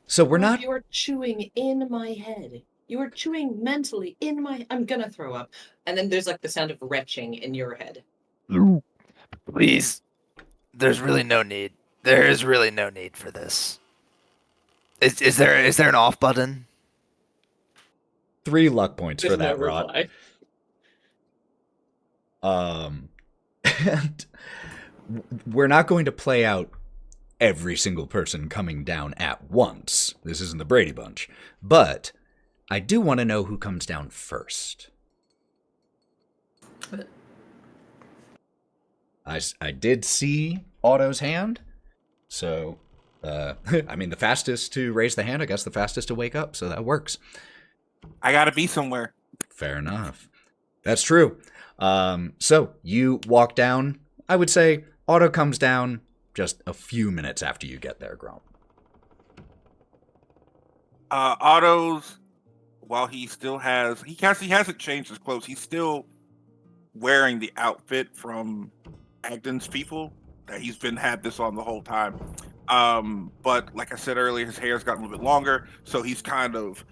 So we're not. You are chewing in my head. You are chewing mentally in my. I'm gonna throw up. And then there's like the sound of retching in your head. Please. There's really no need. There is really no need for this. Is there an off button? 3 luck points for There's that, no Wraught. reply. And we're not going to play out every single person coming down at once. This isn't the Brady Bunch. But I do want to know who comes down first. I did see Otto's hand. So, I mean, the fastest to raise the hand, I guess the fastest to wake up. So that works. I gotta be somewhere. Fair enough. That's true. So you walk down. I would say Otto comes down just a few minutes after you get there, Gromp. Otto's, while he still has, he hasn't changed his clothes. He's still wearing the outfit from Agden's people. That he's had this on the whole time. But like I said earlier, his hair's gotten a little bit longer, so he's kind of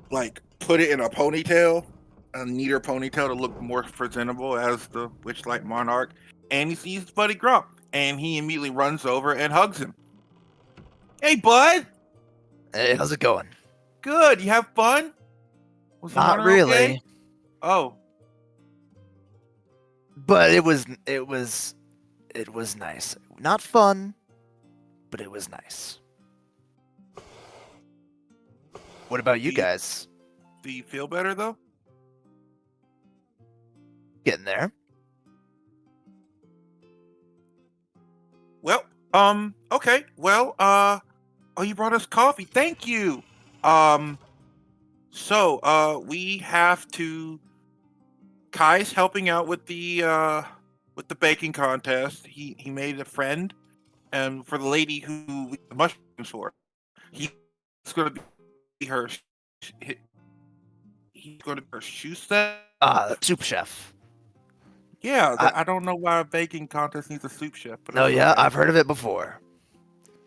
like put it in a ponytail, a neater ponytail to look more presentable as the Witchlight Monarch. And he sees Buddy Grump, and he immediately runs over and hugs him. Hey, bud. Hey, how's it going? Good. You have fun? Was the Not runner really, okay? Oh, but it was nice. Not fun, but it was nice. What about you guys? do you feel better though? Getting there. Well, okay. Well, oh, you brought us coffee. Thank you. So, we have to. Kai's helping out with the baking contest. He made a friend, and for the lady who we the mushrooms for, he's going to be her. He's going to be her shoe set. Soup chef. Yeah, I don't know why a baking contest needs a soup chef. But No, it's yeah, okay. I've heard of it before.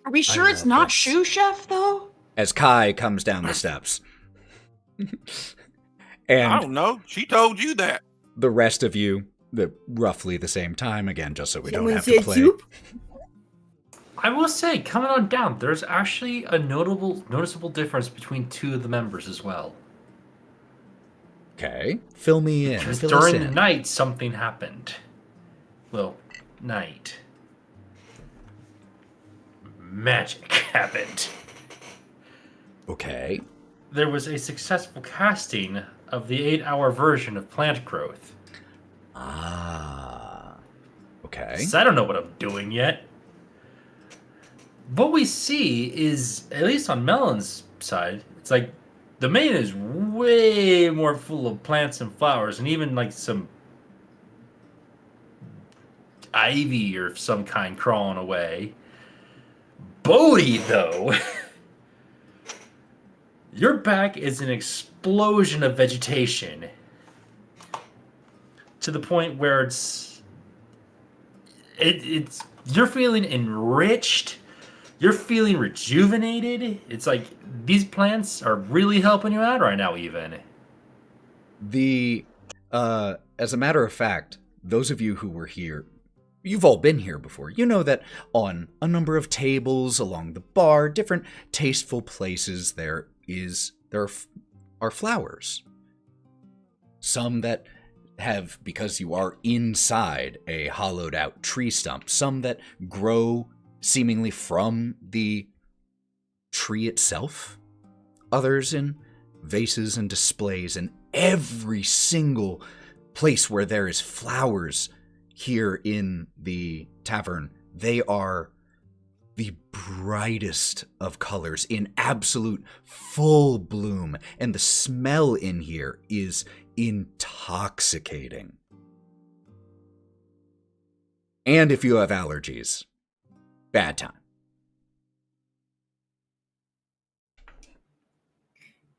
Are we sure it's love not this. Shoe Chef though? As Kai comes down the steps. I And don't know. She told you that. the rest of you, roughly the same time, again, just so we don't Someone have to said play. soup? I will say, coming on down, there's actually a noticeable difference between 2 of the members as well. Okay, fill me in. Because Fill us during the in. night, something happened. Well, night. Magic happened. Okay. There was a successful casting of the 8-hour version of Plant Growth. Ah. Okay. So I don't know what I'm doing yet. What we see is, at least on Melon's side, it's like the main is way more full of plants and flowers, and even like some ivy or some kind crawling away. Bodhi, though, your back is an explosion of vegetation to the point where it's you're feeling enriched. You're feeling rejuvenated. It's like these plants are really helping you out right now, even. As a matter of fact, those of you who were here, you've all been here before. You know that on a number of tables along the bar, different tasteful places, there are flowers. Some that have, because you are inside a hollowed out tree stump, some that grow seemingly from the tree itself, others in vases and displays, and every single place where there is flowers here in the tavern, they are the brightest of colors in absolute full bloom, and the smell in here is intoxicating. And if you have allergies, bad time.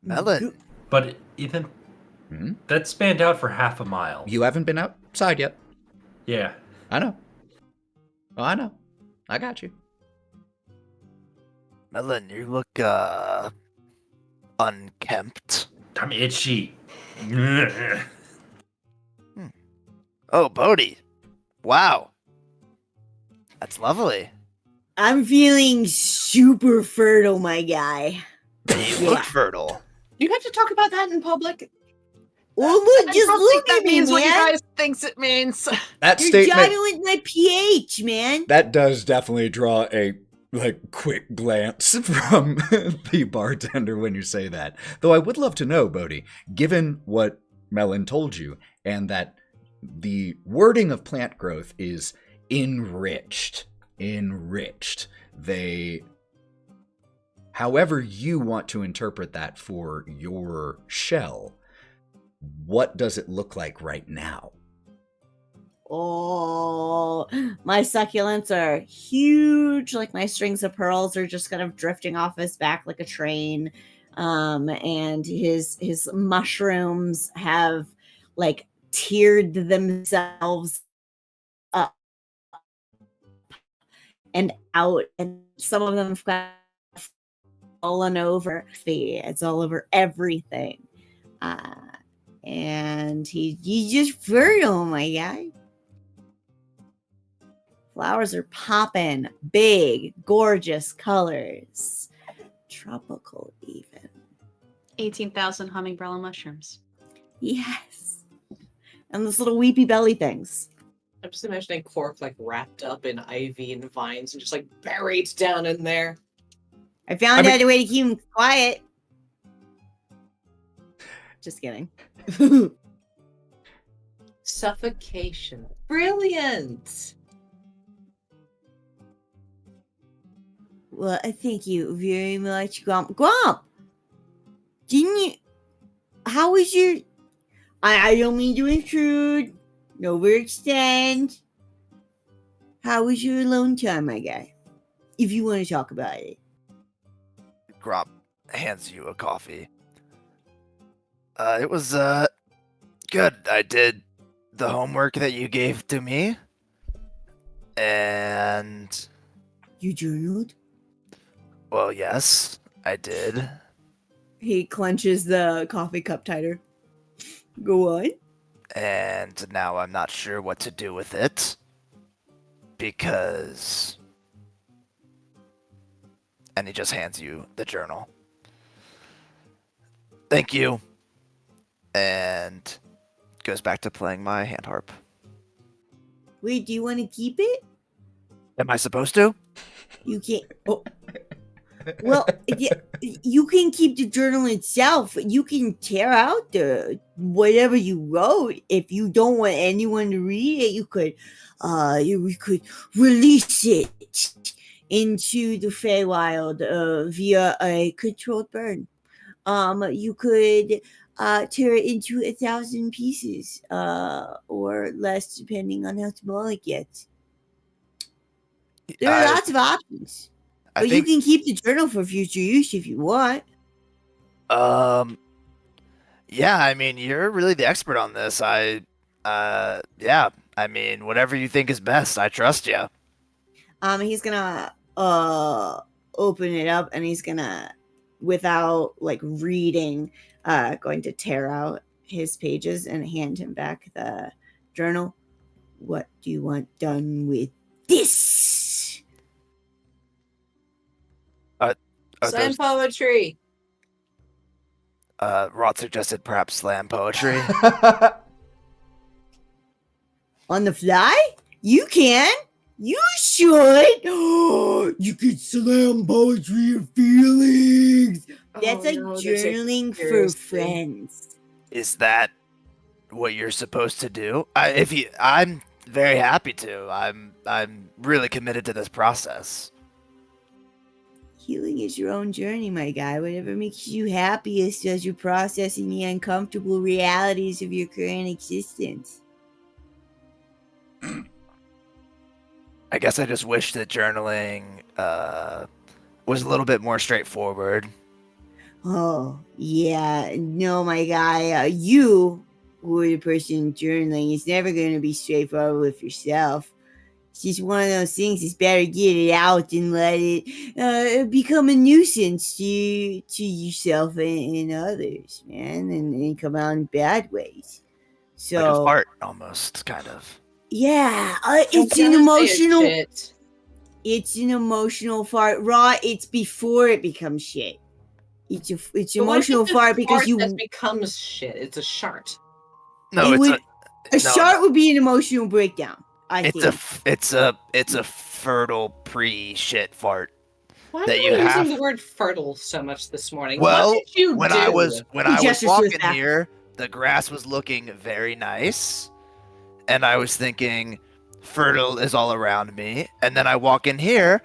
Melon. But Ethan, that spanned out for half a mile. You haven't been outside yet. Yeah. I know. Oh, I know. I got you. Melon, you look unkempt. I'm itchy. Oh, Bodhi. Wow. That's lovely. I'm feeling super fertile, my guy. You look fertile. You have to talk about that in public. Well, look, I just don't look think that at me, means what you man. guys thinks it means. That You're statement jiving with my pH, man. that does definitely draw a quick glance from the bartender when you say that. Though I would love to know, Bodhi, given what Melon told you, and that the wording of plant growth is enriched. However you want to interpret that for your shell, what does it look like right now? Oh, my succulents are huge. Like my strings of pearls are just kind of drifting off his back like a train. And his mushrooms have like tiered themselves up and out, and some of them have got fallen over. It's all over everything. And he's just fertile, my guy. Flowers are popping, big, gorgeous colors. Tropical even. 18,000 humming-umbrella mushrooms. Yes. And those little weepy belly things. I'm just imagining Cork like wrapped up in ivy and vines and just like buried down in there. I found out a way to keep him quiet. Just kidding. Suffocation. Brilliant. Well, thank you very much, Gromp. Gromp! Didn't you... How was your... I don't mean to intrude. No overextend. How was your alone time, my guy? If you want to talk about it. Gromp hands you a coffee. It was, good. I did the homework that you gave to me. And... You journaled? Well, yes, I did. He clenches the coffee cup tighter. Go on. And now I'm not sure what to do with it. Because... And he just hands you the journal. Thank you. And goes back to playing my hand harp. Wait, do you want to keep it? Am I supposed to? You can't. Oh. Well, yeah, you can keep the journal itself. You can tear out the whatever you wrote. If you don't want anyone to read it, you could release it into the Feywild via a controlled burn. You could tear it into 1,000 pieces, or less, depending on how small it gets. There are lots of options. But you can keep the journal for future use if you want. Yeah, I mean, you're really the expert on this. Yeah, I mean, whatever you think is best, I trust you. He's gonna open it up, and he's gonna, without like reading, going to tear out his pages and hand him back the journal. What do you want done with this? Slam poetry. Wraught suggested perhaps slam poetry. On the fly? You can. You should. You can slam poetry of feelings. That's like journaling for friends. Is that what you're supposed to do? I'm very happy to. I'm really committed to this process. Healing is your own journey, my guy. Whatever makes you happiest as you're processing the uncomfortable realities of your current existence. I guess I just wish that journaling was a little bit more straightforward. Oh, yeah. No, my guy. You, who are the person journaling, is never going to be straightforward with yourself. It's just one of those things. It's better get it out and let it become a nuisance to yourself and others, man, and come out in bad ways. So, Like a fart, almost, kind of. yeah, it's Don't an say emotional. shit. It's an emotional fart. Raw. It's before it becomes shit. It's But what if emotional it's a fart because fart you. that becomes shit. It's a shart. No, It it's would- a A no, shart would be an emotional breakdown. I it's think. it's a fertile pre-shit fart. Why That am you I have- using the word fertile so much this morning? Well, what did you when do? I was gestures to his walking back. here, the grass was looking very nice, and I was thinking, fertile is all around me. And then I walk in here,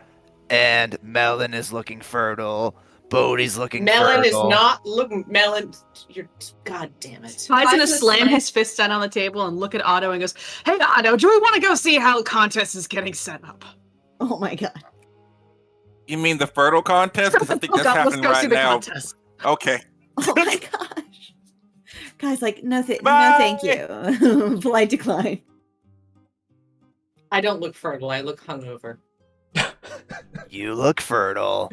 and Melon is looking fertile. Bodhi's looking Melon is fertile. not looking. Melon, you're. God damn it. Ty's gonna slam his fist down on the table and look at Otto and goes, "Hey, Otto, do we want to go see how the contest is getting set up?" Oh my god. You mean the fertile contest? Because I think that's Let's happening go see right the now. contest. Okay. Oh my gosh. Guys, like, no, no, Bye. thank you. Polite decline. I don't look fertile. I look hungover. You look fertile.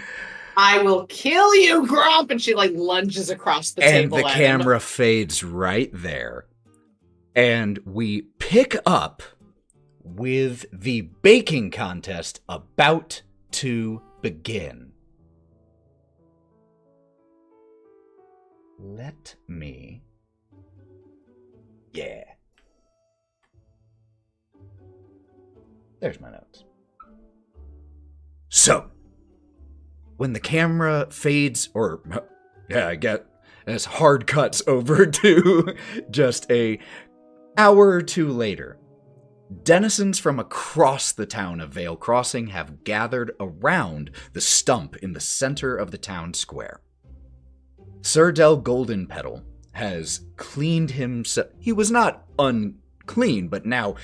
I will kill you, Gromp! And she like lunges across the And table. the at him. camera fades right there. And we pick up with the baking contest about to begin. Let me. Yeah. There's my notes. So, when the camera fades, or, yeah, I get as hard cuts over to just a hour or two later, denizens from across the town of Vale Crossing have gathered around the stump in the center of the town square. Sir Del Goldenpetal has cleaned himself. He was not unclean, but now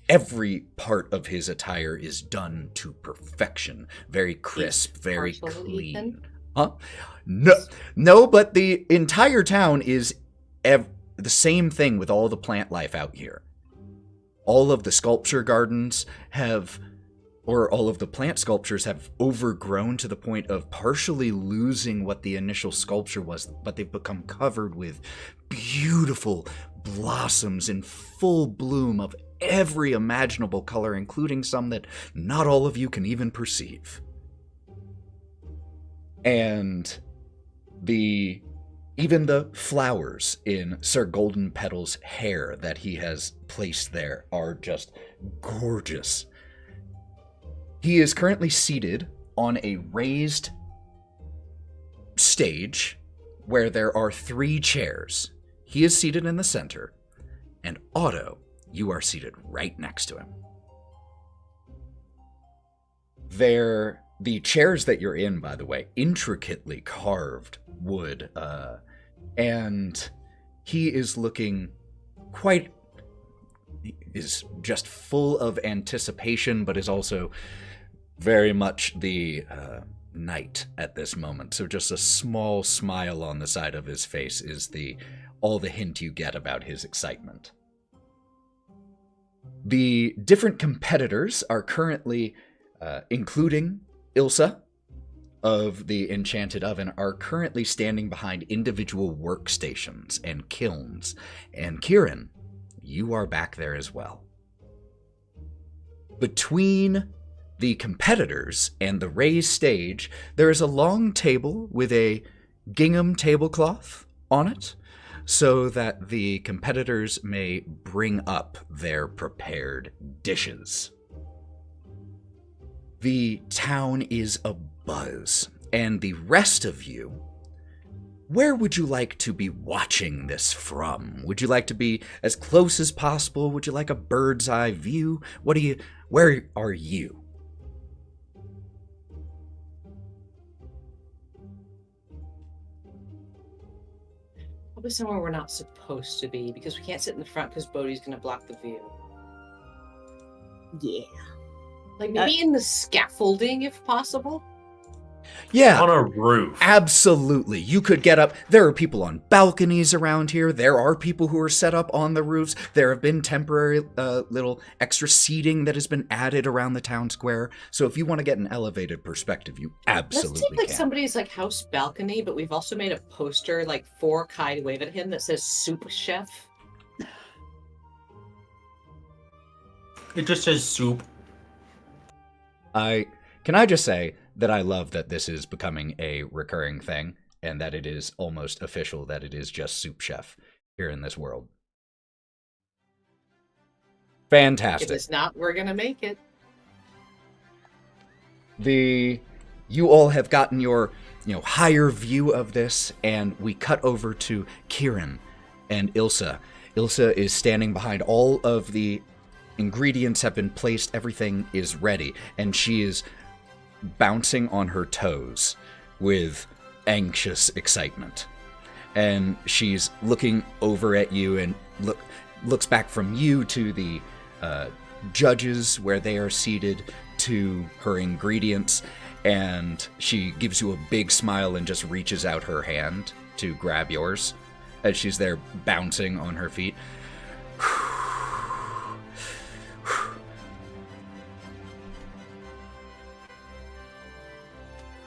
every part of his attire is done to perfection. Very crisp, very partial, clean. Ethan? Huh? No, but the entire town is the same thing with all the plant life out here. All of the sculpture gardens all of the plant sculptures have overgrown to the point of partially losing what the initial sculpture was, but they've become covered with beautiful blossoms in full bloom of every imaginable color, including some that not all of you can even perceive. And even the flowers in Sir Goldenpetal's hair that he has placed there are just gorgeous. He is currently seated on a raised stage where there are 3 chairs. He is seated in the center, and Otto, you are seated right next to him. The chairs that you're in, by the way, intricately carved wood, and he is looking is just full of anticipation, but is also very much the knight at this moment. So just a small smile on the side of his face is all the hint you get about his excitement. The different competitors are currently, including Ilsa of the Enchanted Oven, are currently standing behind individual workstations and kilns. And Kieren, you are back there as well. Between the competitors and the raised stage, there is a long table with a gingham tablecloth on it, so that the competitors may bring up their prepared dishes. The town is abuzz, and the rest of you, where would you like to be watching this from? Would you like to be as close as possible? Would you like a bird's eye view? Where are you? Probably somewhere we're not supposed to be, because we can't sit in the front because Bodhi's going to block the view. Yeah. Like maybe in the scaffolding, if possible. Yeah. On a roof. Absolutely. You could get up. There are people on balconies around here. There are people who are set up on the roofs. There have been temporary little extra seating that has been added around the town square. So if you want to get an elevated perspective, you absolutely Let's take like can. somebody's like house balcony, but we've also made a poster like for Kai to wave at him that says "Soup Chef." It just says soup. Can I just say that I love that this is becoming a recurring thing and that it is almost official that it is just Soup Chef here in this world. Fantastic. If it's not, we're gonna make it. You all have gotten your, higher view of this, and we cut over to Kieren and Ilsa. Ilsa is standing behind. All of the ingredients have been placed, everything is ready, and she is bouncing on her toes with anxious excitement. And she's looking over at you and looks back from you to the judges where they are seated to her ingredients, and she gives you a big smile and just reaches out her hand to grab yours as she's there bouncing on her feet.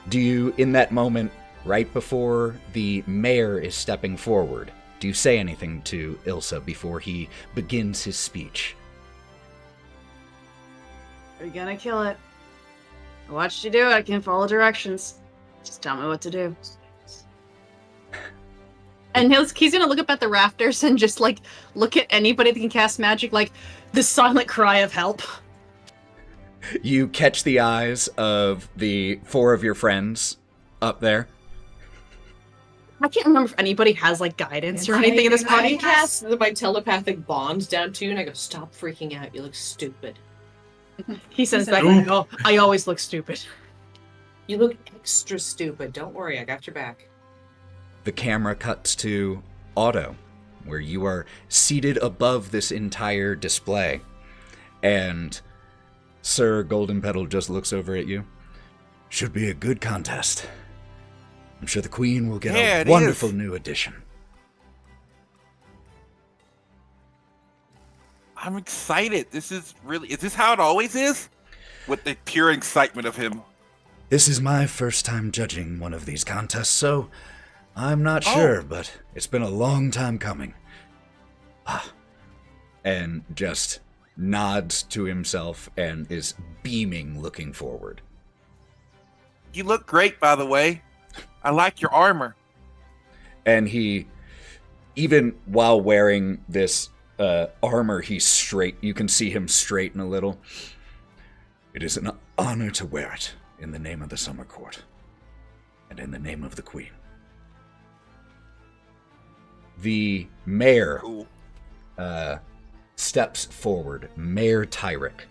Do you, in that moment, right before the mayor is stepping forward, do you say anything to Ilsa before he begins his speech? You're gonna kill it. I watched you do it. I can follow directions. Just tell me what to do. And he's gonna look up at the rafters and just like look at anybody that can cast magic, like the silent cry of help. You catch the eyes of the 4 of your friends up there. I can't remember if anybody has like guidance or anything in this I podcast. cast my telepathic bond down to you, and I go, "Stop freaking out. You look stupid. He says back, "Oh, I always look stupid." You look extra stupid. Don't worry, I got your back." The camera cuts to Otto, where you are seated above this entire display. And Sir Golden Petal just looks over at you. Should be a good contest. I'm sure the Queen will get a wonderful new addition. I'm excited. Is this how it always is? With the pure excitement of him. This is my first time judging one of these contests, so I'm not sure, but it's been a long time coming. And just nods to himself and is beaming, looking forward. You look great, by the way. I like your armor. And he, even while wearing this armor, he's straight. You can see him straighten a little. It is an honor to wear it in the name of the Summer Court and in the name of the Queen. The mayor steps forward, Mayor Tyrick,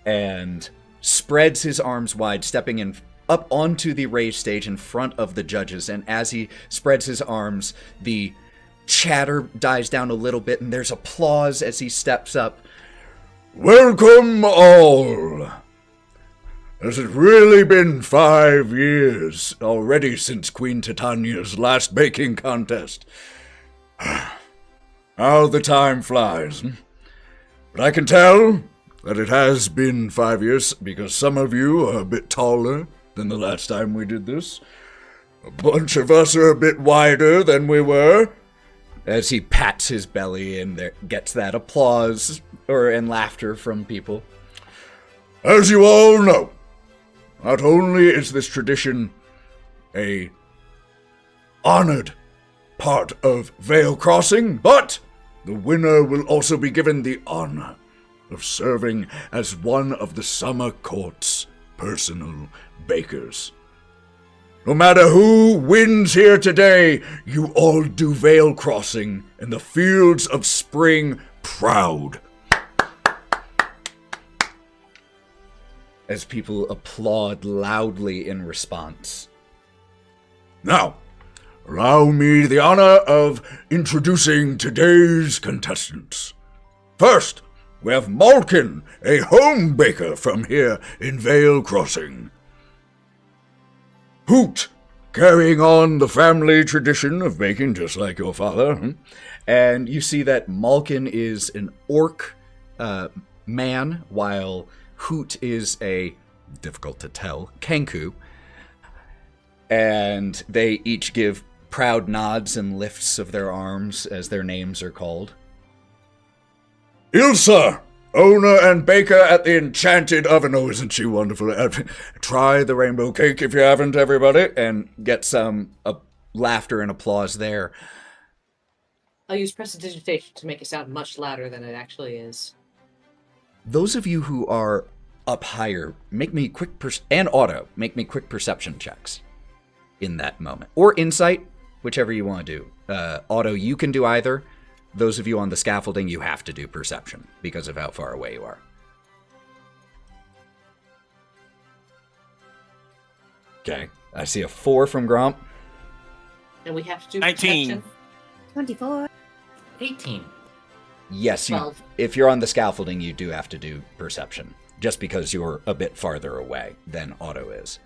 and spreads his arms wide, stepping in up onto the raised stage in front of the judges. And as he spreads his arms, the chatter dies down a little bit, and there's applause as he steps up. Welcome all! Has it really been 5 years already since Queen Titania's last baking contest? How the time flies. But I can tell that it has been 5 years because some of you are a bit taller than the last time we did this. A bunch of us are a bit wider than we were. As he pats his belly and there gets that applause and laughter from people. As you all know, not only is this tradition a honored part of Vale Crossing, but the winner will also be given the honor of serving as one of the Summer Court's personal bakers. No matter who wins here today, you all do Vale Crossing and the fields of spring proud. As people applaud loudly in response. Now, allow me the honor of introducing today's contestants. First, we have Malkin, a home baker from here in Vale Crossing. Hoot, carrying on the family tradition of baking just like your father. And you see that Malkin is an orc man, while Hoot is a, difficult to tell, Kenku. And they each give proud nods and lifts of their arms as their names are called. Ilsa, owner and baker at the Enchanted Oven. Oh, isn't she wonderful? Try the rainbow cake if you haven't, everybody. And get some laughter and applause there. I'll use prestidigitation to make it sound much louder than it actually is. Those of you who are up higher, make me quick and Otto, make me quick perception checks in that moment. Or insight, whichever you want to do. Otto, you can do either. Those of you on the scaffolding, you have to do perception because of how far away you are. Okay, I see a 4 from Gromp. And we have to do 19. perception. 24. 18. Yes, 12. If you're on the scaffolding, you do have to do perception, just because you're a bit farther away than Otto is.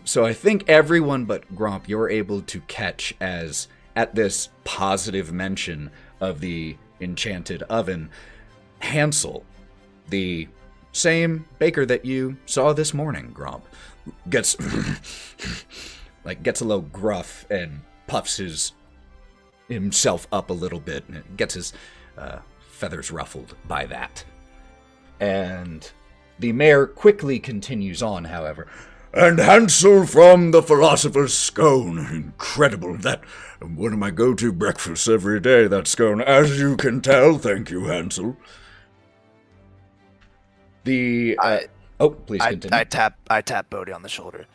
So I think everyone but Gromp, you're able to catch as, at this positive mention of the Enchanted Oven, Hansel, the same baker that you saw this morning, Gromp, gets a little gruff and puffs himself up a little bit and gets his feathers ruffled by that. And the mayor quickly continues on, however. And Hansel from the Philosopher's Scone. Incredible. That one of my go-to breakfasts every day, that scone. As you can tell, thank you, Hansel. Please continue. I tap Bodhi on the shoulder.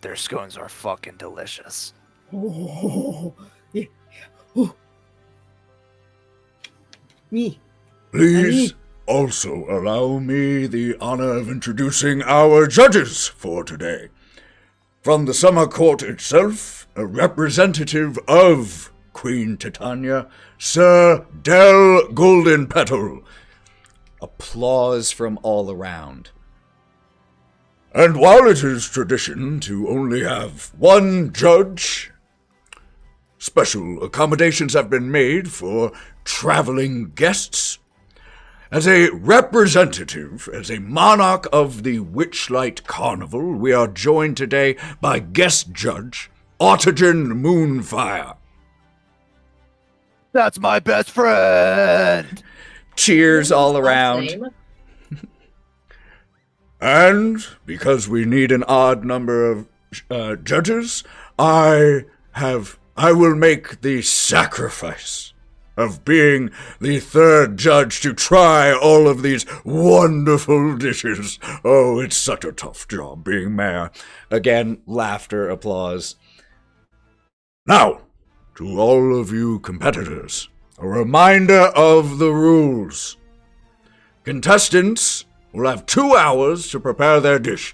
Their scones are fucking delicious. Oh, yeah. Oh. Me. Please also allow me the honor of introducing our judges for today. From the summer court itself, a representative of Queen Titania, Sir Del Goldenpetal. Applause from all around. And while it is tradition to only have one judge, special accommodations have been made for traveling guests. As a representative, as a monarch of the Witchlight Carnival, we are joined today by guest judge, Ottogen Moonfire. That's my best friend! Cheers all around. And because we need an odd number of judges, I will make the sacrifice of being the third judge to try all of these wonderful dishes. Oh, it's such a tough job being mayor. Again, laughter, applause. Now, to all of you competitors, a reminder of the rules. Contestants will have 2 hours to prepare their dish.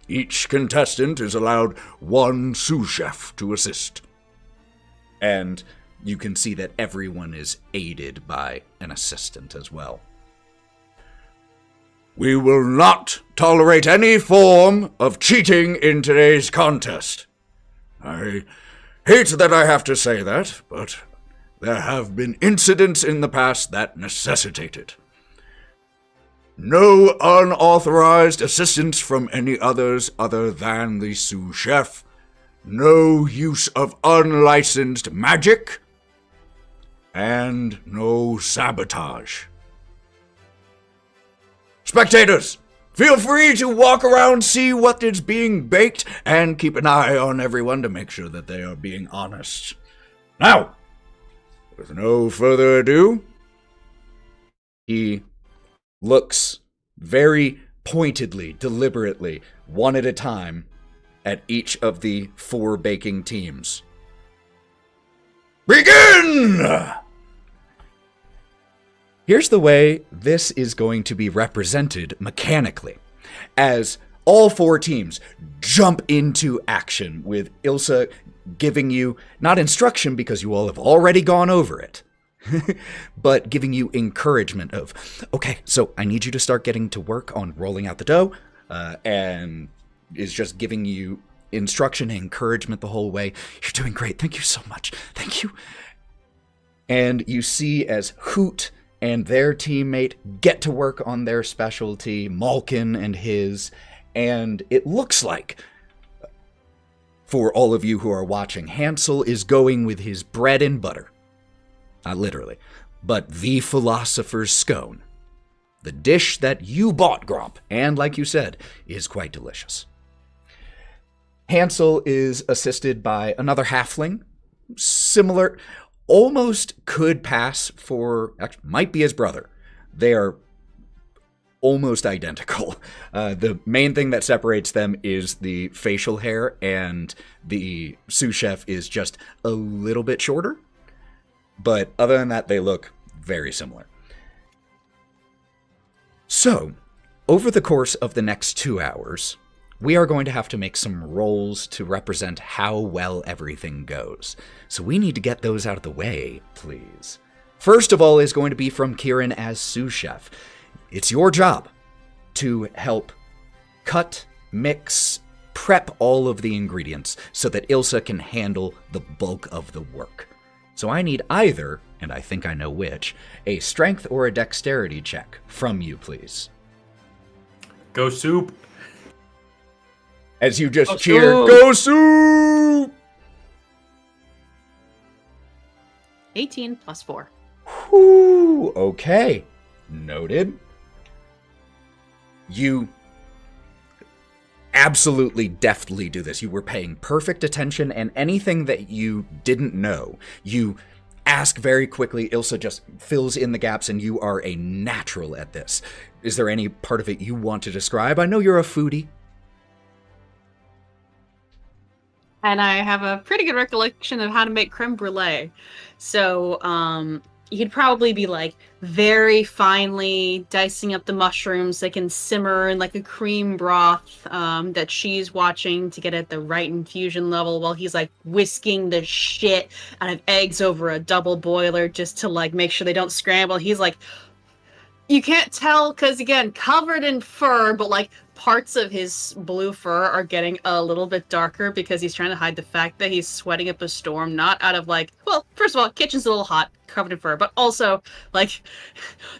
Each contestant is allowed one sous chef to assist. And you can see that everyone is aided by an assistant as well. We will not tolerate any form of cheating in today's contest. I hate that I have to say that, but there have been incidents in the past that necessitate it. No unauthorized assistance from any others other than the sous chef. No use of unlicensed magic. And no sabotage. Spectators, feel free to walk around, see what is being baked, and keep an eye on everyone to make sure that they are being honest. Now, with no further ado, he looks very pointedly, deliberately, one at a time, at each of the 4 baking teams. Begin! Here's the way this is going to be represented mechanically, as all 4 teams jump into action, with Ilsa giving you, not instruction because you all have already gone over it, but giving you encouragement of, okay, so I need you to start getting to work on rolling out the dough, and is just giving you instruction and encouragement the whole way. You're doing great. Thank you so much. Thank you. And you see as Hoot and their teammate get to work on their specialty, Malkin and his, and it looks like, for all of you who are watching, Hansel is going with his bread and butter. Not literally, but the philosopher's scone. The dish that you bought, Gromp, and like you said, is quite delicious. Hansel is assisted by another halfling, similar, almost could pass for, actually, might be his brother. They are almost identical. The main thing that separates them is the facial hair, and the sous chef is just a little bit shorter. But other than that, they look very similar. So, over the course of the next 2 hours, we are going to have to make some rolls to represent how well everything goes. So we need to get those out of the way, please. First of all is going to be from Kieren as sous chef. It's your job to help cut, mix, prep all of the ingredients so that Ilsa can handle the bulk of the work. So I need either, and I think I know which, a strength or a dexterity check from you, please. Go soup. As you just Go cheer, Soup! go Soup! 18 plus 4. Whew, okay. Noted. You absolutely deftly do this. You were paying perfect attention, and anything that you didn't know, you ask very quickly. Ilsa just fills in the gaps, and you are a natural at this. Is there any part of it you want to describe? I know you're a foodie. And I have a pretty good recollection of how to make creme brulee. So, you'd probably be like very finely dicing up the mushrooms. They can simmer in like a cream broth that she's watching to get at the right infusion level, while he's like whisking the shit out of eggs over a double boiler just to like make sure they don't scramble. He's like, you can't tell because, again, covered in fur, but like parts of his blue fur are getting a little bit darker because he's trying to hide the fact that he's sweating up a storm, not out of like, well, first of all, kitchen's a little hot, covered in fur, but also like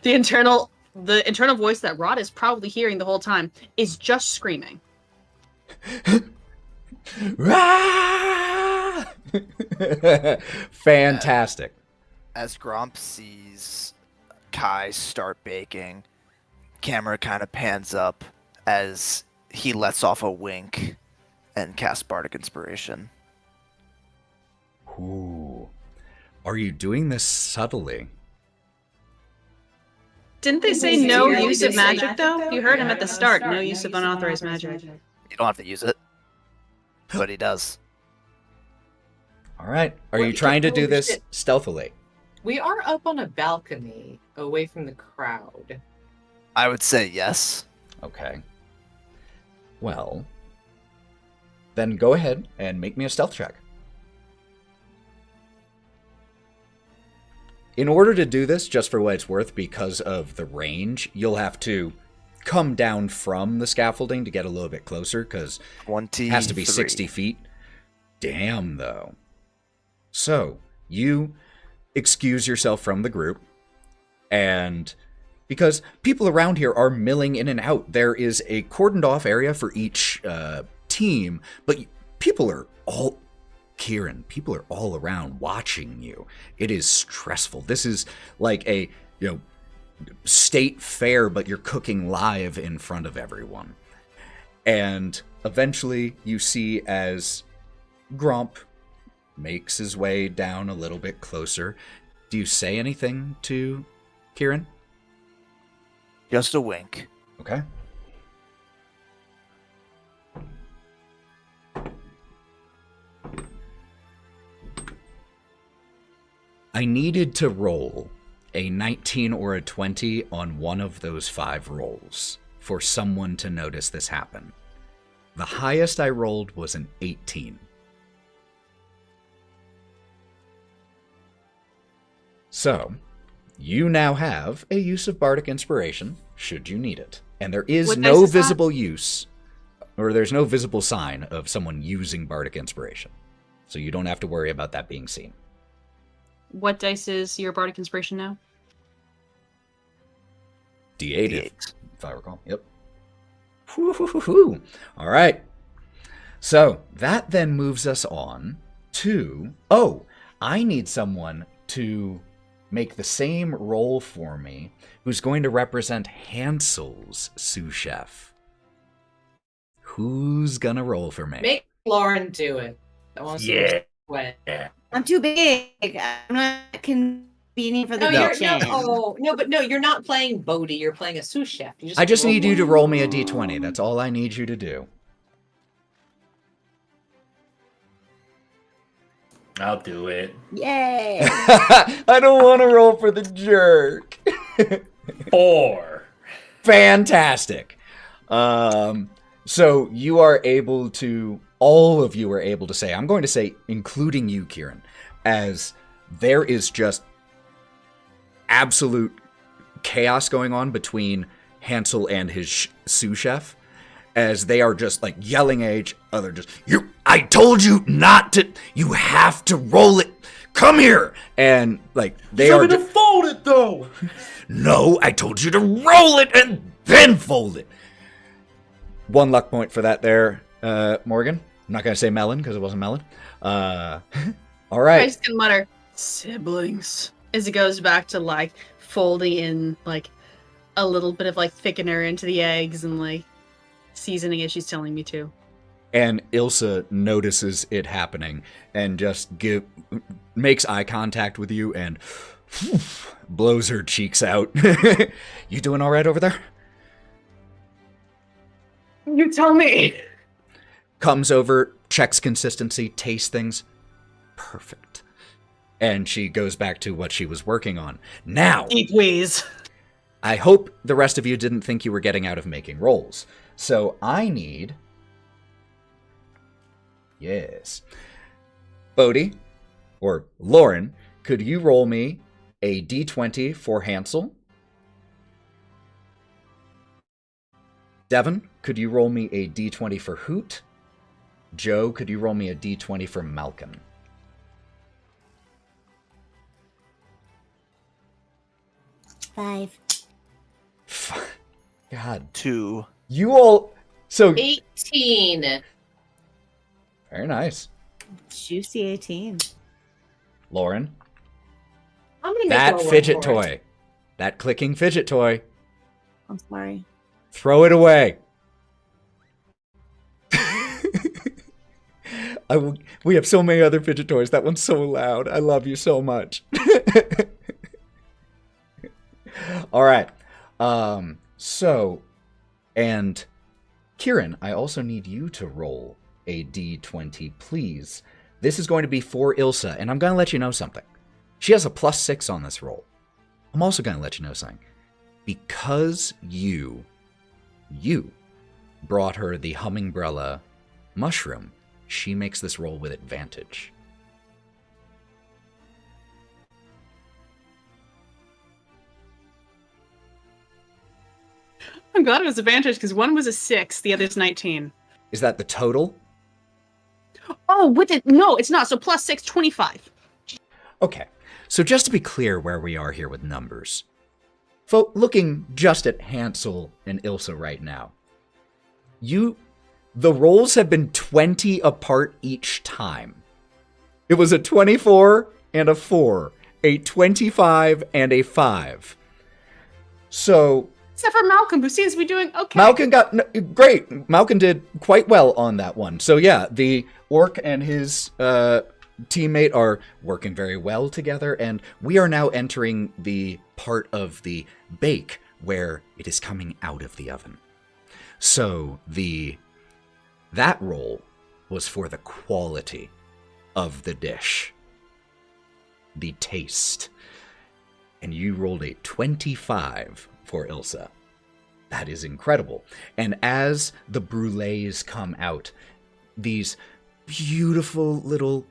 the internal voice that Wraught is probably hearing the whole time is just screaming. Fantastic. As Gromp sees Kai start baking, camera kind of pans up as he lets off a wink and casts Bardic Inspiration. Ooh. Are you doing this subtly? Didn't they say no use of magic, though? You heard him at the start, no use of unauthorized magic. You don't have to use it, but he does. All right. Are Wait, you trying to do holy this shit. stealthily? We are up on a balcony away from the crowd. I would say yes. Okay. Well, then go ahead and make me a stealth check. In order to do this, just for what it's worth, because of the range, you'll have to come down from the scaffolding to get a little bit closer, because it has to be 60 feet. Damn, though. So, you excuse yourself from the group, and because people around here are milling in and out, there is a cordoned off area for each team, but people are all... Kieren, people are all around watching you. It is stressful. This is like a, state fair, but you're cooking live in front of everyone. And eventually you see as Gromp makes his way down a little bit closer. Do you say anything to Kieren? Just a wink. Okay. I needed to roll a 19 or a 20 on one of those 5 rolls for someone to notice this happen. The highest I rolled was an 18. So, you now have a use of Bardic Inspiration, should you need it. And there is What no dice is that? visible use. or there's no visible sign of someone using bardic inspiration. So you don't have to worry about that being seen. What dice is your bardic inspiration now? D8, if I recall. Yep. Woo-hoo-hoo-hoo. All right. So that then moves us on to... Oh, I need someone to make the same role for me who's going to represent Hansel's sous chef. Who's gonna roll for me? Make Lauren do it. I want to see Yeah. what. I'm too big. I'm not convenient for the No, kitchen. you're not playing Bodhi. You're playing a sous chef. You I just roll need you to one. roll me a d20. That's all I need you to do. I'll do it. Yay! I don't want to roll for the jerk. 4. Fantastic. So you are able to, all of you are able to say, I'm going to say, including you, Kieren, as there is just absolute chaos going on between Hansel and his sous chef, as they are just like yelling at each other, just, I told you not to, you have to roll it, come here, and like they are to fold it though. No, I told you to roll it and then fold it. 1 luck point for that there, Morgan. I'm not going to say Melon because it wasn't Melon. All right. I just can mutter, siblings, as he goes back to, like, folding in, like, a little bit of, like, thickener into the eggs and, like, seasoning as she's telling me to. And Ilsa notices it happening and just makes eye contact with you and blows her cheeks out. You doing all right over there? You tell me. Comes over, checks consistency, tastes things. Perfect. And she goes back to what she was working on. Now, Eat, please. I hope the rest of you didn't think you were getting out of making rolls. So I need... Yes. Bodhi, or Lauren, could you roll me a d20 for Hansel? Devon, could you roll me a d20 for Hoot? Joe, could you roll me a d20 for Malcolm? Five. God. 2. You all... So... 18. Very nice. Juicy 18. Lauren, I'm gonna make that her a fidget roll for it. toy. That clicking fidget toy. I'm sorry. Throw it away. We have so many other fidget toys. That one's so loud. I love you so much. All right. So, and Kieren, I also need you to roll a d20, please. This is going to be for Ilsa, and I'm going to let you know something. She has a +6 on this roll. I'm also going to let you know something. Because you brought her the Hummingbrella mushroom, she makes this roll with advantage. I'm glad it was advantage because one was a 6, the other's 19. Is that the total? Oh, with it? No, it's not. So +6, 25. Okay, so just to be clear where we are here with numbers. Looking just at Hansel and Ilsa right now, the rolls have been 20 apart each time. It was a 24 and a 4, a 25 and a 5. So... Except for Malcolm, who seems to be doing okay. Malcolm great. Malcolm did quite well on that one. So yeah, the orc and his teammate are working very well together, and we are now entering the part of the bake where it is coming out of the oven. So that roll was for the quality of the dish, the taste, and you rolled a 25 for Ilsa. That is incredible. And as the brulees come out, these beautiful little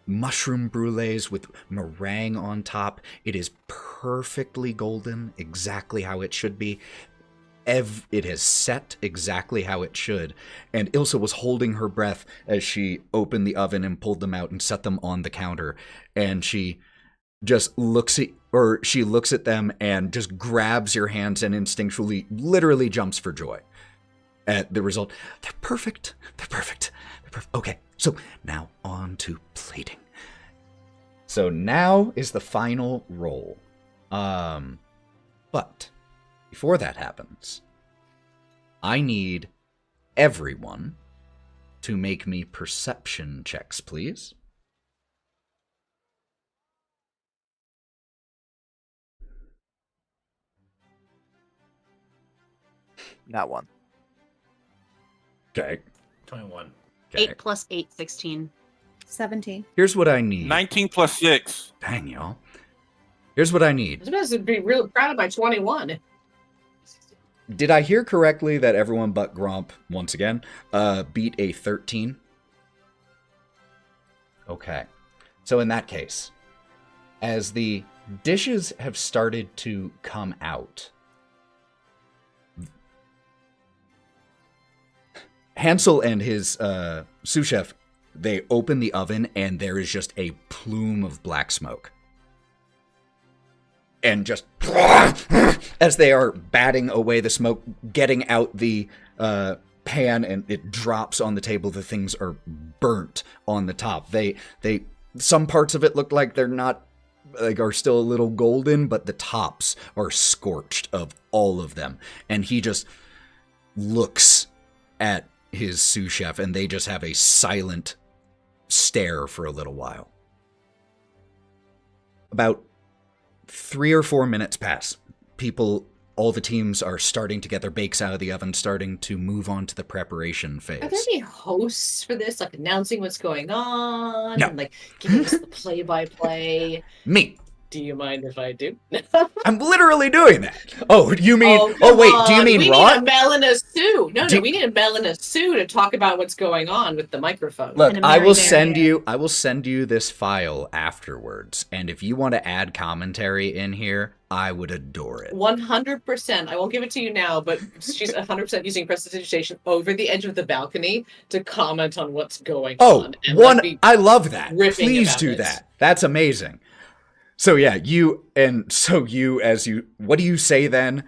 mushroom brulees with meringue on top. It is perfectly golden, exactly how it should be. it has set exactly how it should. And Ilsa was holding her breath as she opened the oven and pulled them out and set them on the counter. And she just looks at them and just grabs your hands and instinctually, literally jumps for joy at the result. They're perfect. They're perfect. They're perfect. Okay, so now on to plating. So now is the final roll. But before that happens, I need everyone to make me perception checks, please. Not one. Okay. 21. Okay. 8 plus 8, 16. 17. Here's what I need. 19 plus 6. Dang, y'all. Here's what I I need. was supposed to be really proud of my 21. Did I hear correctly that everyone but Gromp, once again, beat a 13? Okay. So in that case, as the dishes have started to come out, Hansel and his sous chef, they open the oven and there is just a plume of black smoke. And just as they are batting away the smoke, getting out the pan, and it drops on the table, the things are burnt on the top. They some parts of it look like they're not, like, are still a little golden, but the tops are scorched of all of them. And he just looks at his sous chef, and they just have a silent stare for a little while. About 3 or 4 minutes pass. All the teams are starting to get their bakes out of the oven, starting to move on to the preparation phase. Are there any hosts for this, like announcing what's going on? No. And, like, giving us the play-by-play? Me. Do you mind if I do? I'm literally doing that. Oh, you mean? Oh, Oh, wait. Do you come mean on. We Wraught? need a Melon and a Sue. No, Do- we need a Melon and a Sue to talk about what's going on with the microphone. Look, And a I will Mary send Mary. I will send you this file afterwards, and if you want to add commentary in here, I would adore it. 100%. I won't give it to you now, but she's 100% using prestidigitation over the edge of the balcony to comment on what's going Oh, on. And, like, be I love that. ripping Please about do it. that. That's amazing. So yeah, what do you say then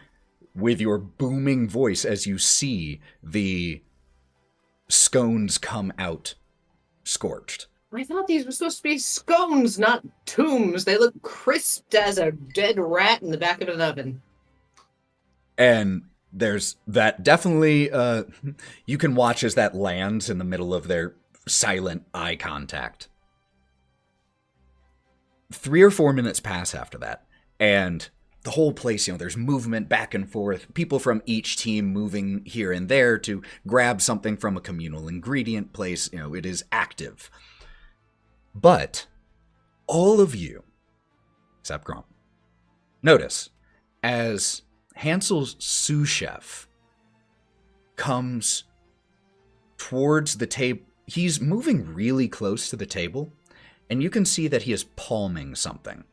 with your booming voice as you see the scones come out scorched? I thought these were supposed to be scones, not tombs. They look crisped as a dead rat in the back of an oven. And there's that definitely, you can watch as that lands in the middle of their silent eye contact. 3 or 4 minutes pass after that, and the whole place, there's movement back and forth, people from each team moving here and there to grab something from a communal ingredient place. It is active. But all of you, except Gromp, notice as Hansel's sous chef comes towards the table, he's moving really close to the table, and you can see that he is palming something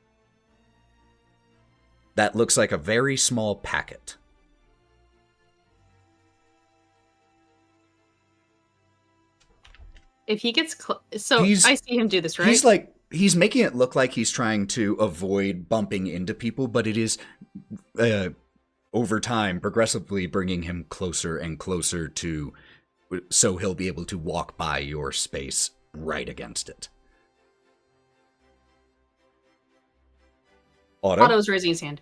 that looks like a very small packet. If he gets so He's- I see him do this, right? He's making it look like he's trying to avoid bumping into people, but it is over time progressively bringing him closer and closer to, so he'll be able to walk by your space right against it. Otto's raising his hand.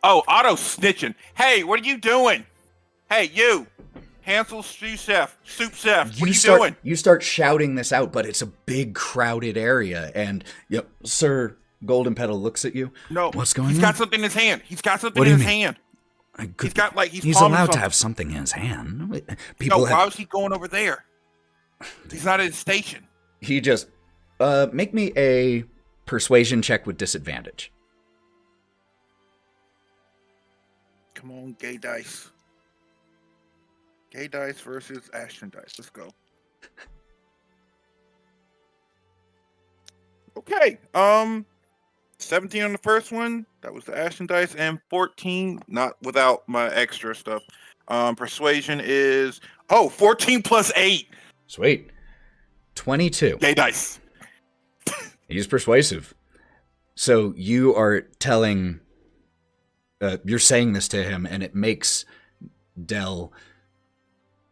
Oh, Otto's snitching. Hey, what are you doing? Hey, you. Hansel's soup chef. What are you doing? You start shouting this out, but it's a big crowded area, and Sir Golden Petal looks at you. No. What's going He's on? got something in his hand. He's got something What do in you his mean? hand. He's He's allowed palming to have something in his hand. No, People why was he going over there? He's not at his station. He just make me a persuasion check with disadvantage. Come on, gay dice. Gay dice versus Ashton dice. Let's go. Okay. 17 on the first one. That was the Ashen dice, and 14, not without my extra stuff. Persuasion is 14 plus 8. Sweet. 22. Yay dice. He's persuasive. So you are telling, you're saying this to him, and it makes Del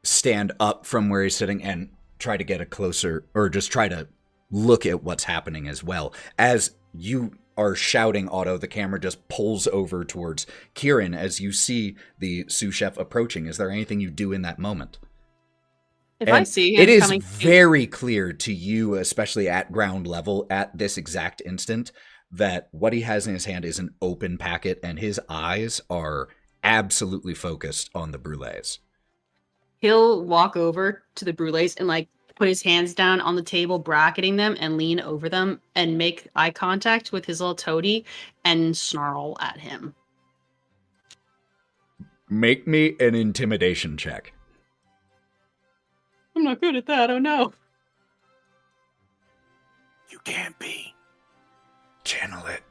stand up from where he's sitting and try to get a closer, or just try to look at what's happening as well. As you are shouting, Otto, the camera just pulls over towards Kieren as you see the sous chef approaching. Is there anything you do in that moment? If And I see him it is coming, very clear to you, especially at ground level at this exact instant, that what he has in his hand is an open packet and his eyes are absolutely focused on the brulees. he'll walk over to the brulees and like put his hands down on the table, bracketing them, and lean over them and make eye contact with his little toady and snarl at him. Make me an intimidation check. I'm not good at that. Oh no. You can't be. Channel it.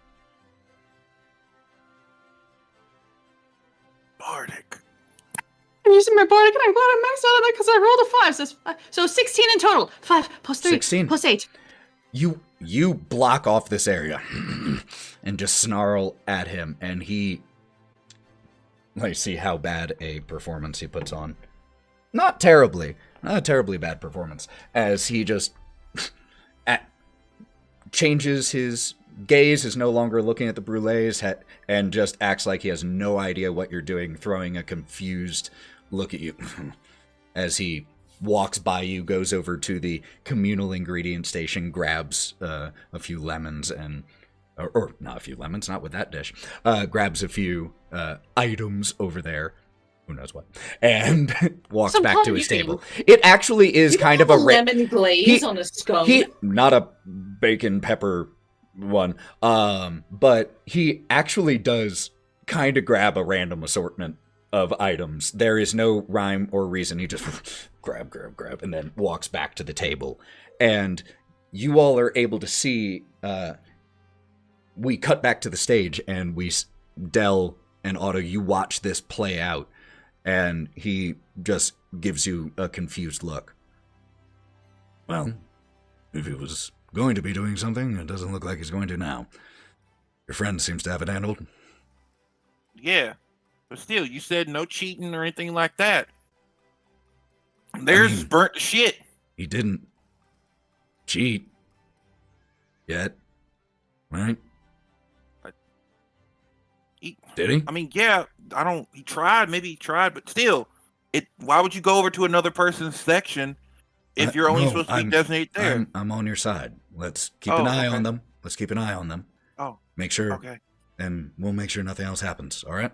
Bardic. I'm using my bardic and I'm glad I maxed out on that because I rolled a 5. So, so 16 in total. 5 plus 3 16. plus 8. You block off this area and just snarl at him, and he... Let's see how bad a performance he puts on. Not terribly a bad performance, as he just changes his gaze, is no longer looking at the brulees, and just acts like he has no idea what you're doing, throwing a confused look at you as he walks by you, goes over to the communal ingredient station, grabs a few lemons and... Or not a few lemons, not with that dish. Grabs a few items over there, who knows what, and walks Some back to his pudding. table. It actually is kind of a lemon glaze on a scone. not a bacon pepper one, but he actually does kind of grab a random assortment of items. There is no rhyme or reason. He just grab, and then walks back to the table, and you all are able to see. We cut back to the stage, and Del and Otto, you watch this play out, and he just gives you a confused look. Well, if he was going to be doing something, it doesn't look like he's going to now. Your friend seems to have it handled. Yeah, but still, you said no cheating or anything like that. Theirs is burnt to shit. He didn't cheat yet, right? Did he? I mean, yeah, he tried, maybe he tried, but still, why would you go over to another person's section if you're only supposed to be designated there? I'm on your side. Let's keep an eye on them. Let's keep an eye on them. Oh. Make sure. Okay. And we'll make sure nothing else happens, all right?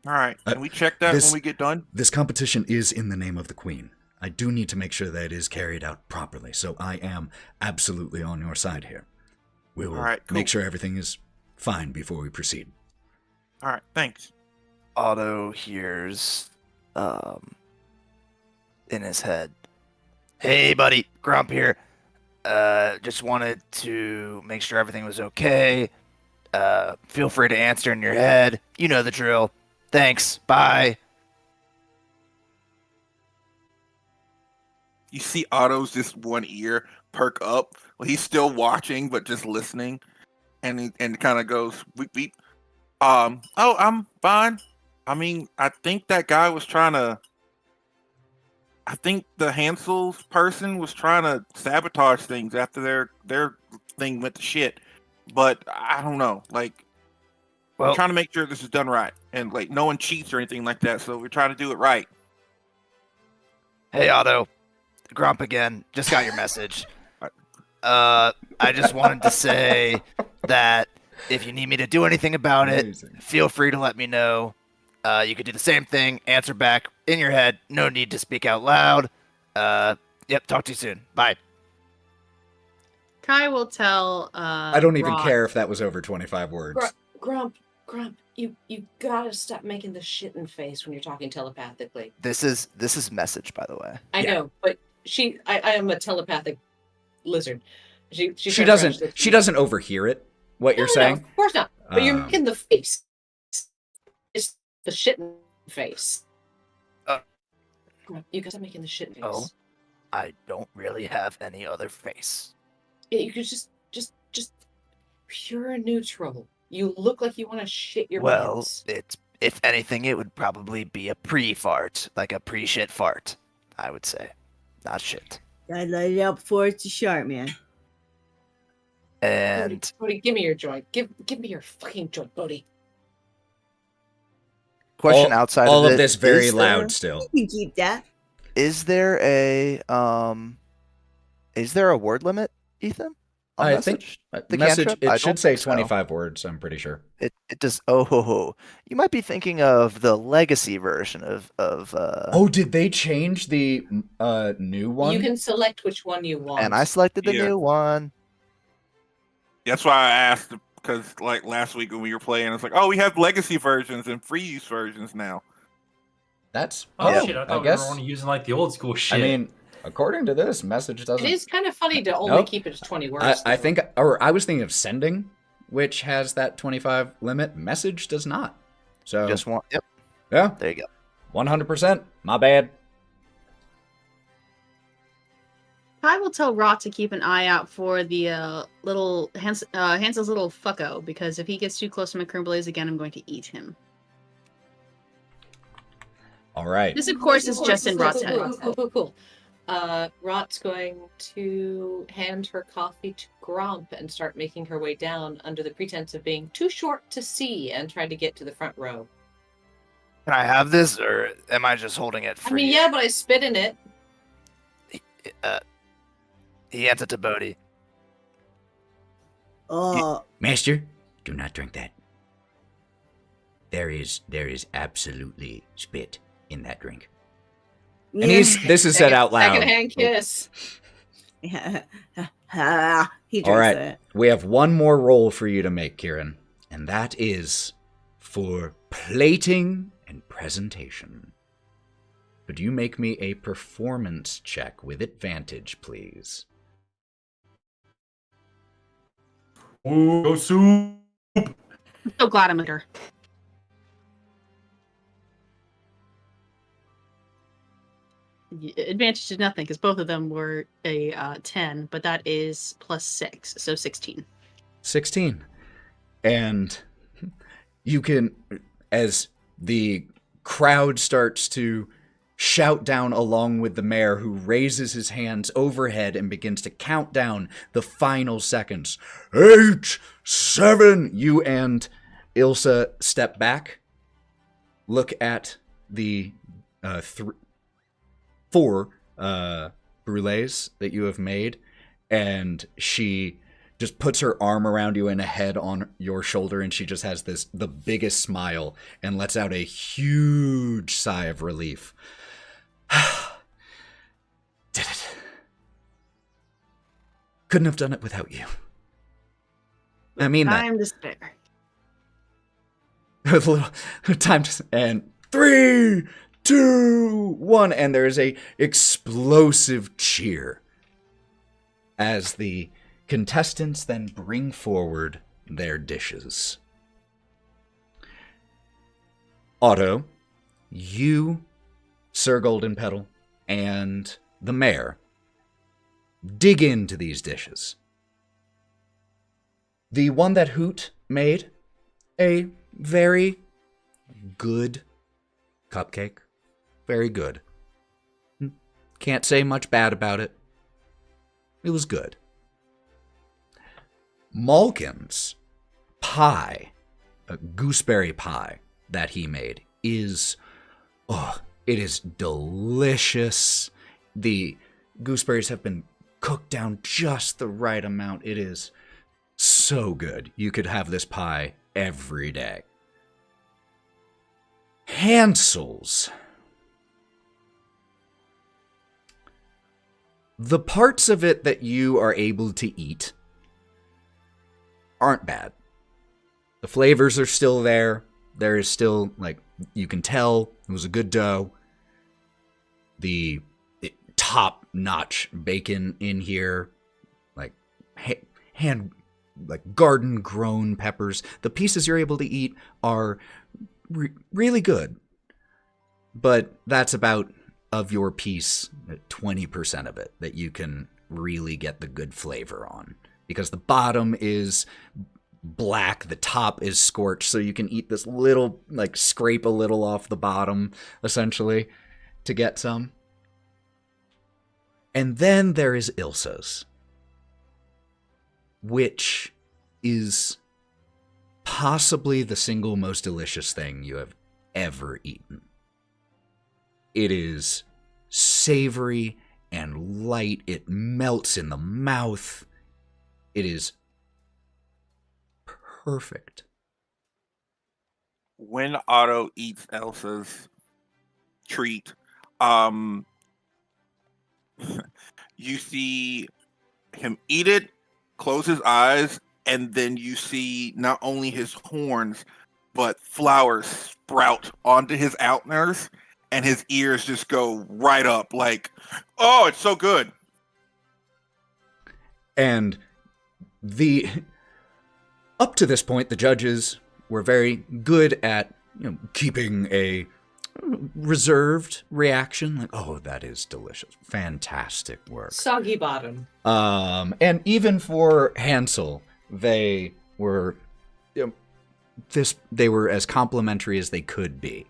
All right. Can we check that when we get done? This competition is in the name of the Queen. I do need to make sure that it is carried out properly, so I am absolutely on your side here. We will make sure everything is fine before we proceed. All right, thanks. Otto hears in his head, "Hey, buddy, Gromp here. Just wanted to make sure everything was okay. Feel free to answer in your head. You know the drill. Thanks. Bye." You see Otto's just one ear perk up. Well, he's still watching, but just listening, and he kind of goes, "Weep, weep." Oh, I'm fine. I mean, I think that guy was trying to. I think the Hansel's person was trying to sabotage things after their thing went to shit. But I don't know. Like, we're trying to make sure this is done right, and like no one cheats or anything like that. So we're trying to do it right. Hey, Otto, Gromp again. Just got your message. I just wanted to say that if you need me to do anything about it, feel free to let me know. You could do the same thing, answer back in your head. No need to speak out loud. Yep, talk to you soon. Bye. Kai will tell I don't even Wraught. care if that was over 25 words. Gromp, you gotta stop making the shitting face when you're talking telepathically. This is message, by the way. I know, but I am a telepathic lizard. She She doesn't overhear it. what you're No, saying. of course not. But you're Um, making the face. It's the shit face. You guys are making the shit face. Oh. I don't really have any other face. Yeah, you could just pure neutral. You look like you want to shit your Well, pants. it's if anything, it would probably be a pre-fart, like a pre-shit fart, I would say, not shit. Gotta light it up before it's a sharp, man. And Bodhi, give me your joint. Give me your fucking joint, Bodhi. question outside all of of it, this very is loud there- still. You can keep that. Is there a word limit, Ethan? on I think message? the The message cantrip? I it should don't say think so. 25 words. I'm pretty sure. It does. Oh, ho, ho. You might be thinking of the legacy version of. Oh, did they change the new one? You can select which one you want. And I selected the Yeah. new one. That's why I asked, because like last week when we were playing, it's like, oh, we have legacy versions and free use versions now. That's Oh Yeah. shit! I thought we guess. were only using like the old school shit. I mean, according to this message, doesn't. It is kind of funny to only Nope. keep it to 20 words. I though. think, or I was thinking of sending, which has that 25 limit. Message does not. So Just one. Yep. yeah, There you go. 100%. My bad. I will tell Wraught to keep an eye out for the little Hansel's little fucko, because if he gets too close to my Crimblaze again, I'm going to eat him. All right. This, of course, is just in Wraught's head. Cool. Wraught's going to hand her coffee to Gromp and start making her way down under the pretense of being too short to see and trying to get to the front row. Can I have this, or am I just holding it for I mean, you? yeah, but I spit in it. He hands it to Bodhi. Oh, Master, do not drink that. There is absolutely spit in that drink. And this is said out loud. Secondhand kiss. Yeah. He drinks All right. it. We have one more roll for you to make, Kieren, and that is for plating and presentation. Could you make me a performance check with advantage, please? Ooh, go soup. I'm so glad I'm with her. Advantage to nothing, because both of them were a 10, but that is plus 6, so 16. 16. And you can, as the crowd starts to shout down along with the mayor, who raises his hands overhead and begins to count down the final seconds. 8, 7. You and Ilsa step back, look at the 4 brulees that you have made, and she just puts her arm around you and a head on your shoulder, and she just has the biggest smile and lets out a huge sigh of relief. Did it. Couldn't have done it without you. I mean that. Time to spare. With a little time to, and 3, 2, 1, and there is a explosive cheer as the contestants then bring forward their dishes. Otto, you, Sir Golden Petal, and the mayor dig into these dishes. The one that Hoot made, a very good cupcake. Very good. Can't say much bad about it. It was good. Malkin's pie, a gooseberry pie that he made, is, it is delicious. The gooseberries have been cooked down just the right amount. It is so good. You could have this pie every day. Hansel's. The parts of it that you are able to eat aren't bad. The flavors are still there. There is still, like, you can tell it was a good dough. The top-notch bacon in here, like, hand like garden grown peppers. The pieces you're able to eat are really good, but that's about of your piece 20% of it that you can really get the good flavor on, because the bottom is black, the top is scorched, so you can eat this little, like, scrape a little off the bottom essentially to get some. And then there is Ilsa's, which is possibly the single most delicious thing you have ever eaten. It is savory and light. It melts in the mouth. It is perfect. When Otto eats Elsa's treat, you see him eat it, close his eyes, and then you see not only his horns, but flowers sprout onto his outners, and his ears just go right up like, oh, it's so good. And up to this point, the judges were very good at, keeping a reserved reaction, like, oh, that is delicious, fantastic work, Soggy bottom. And even for Hansel, they were they were as complimentary as they could be.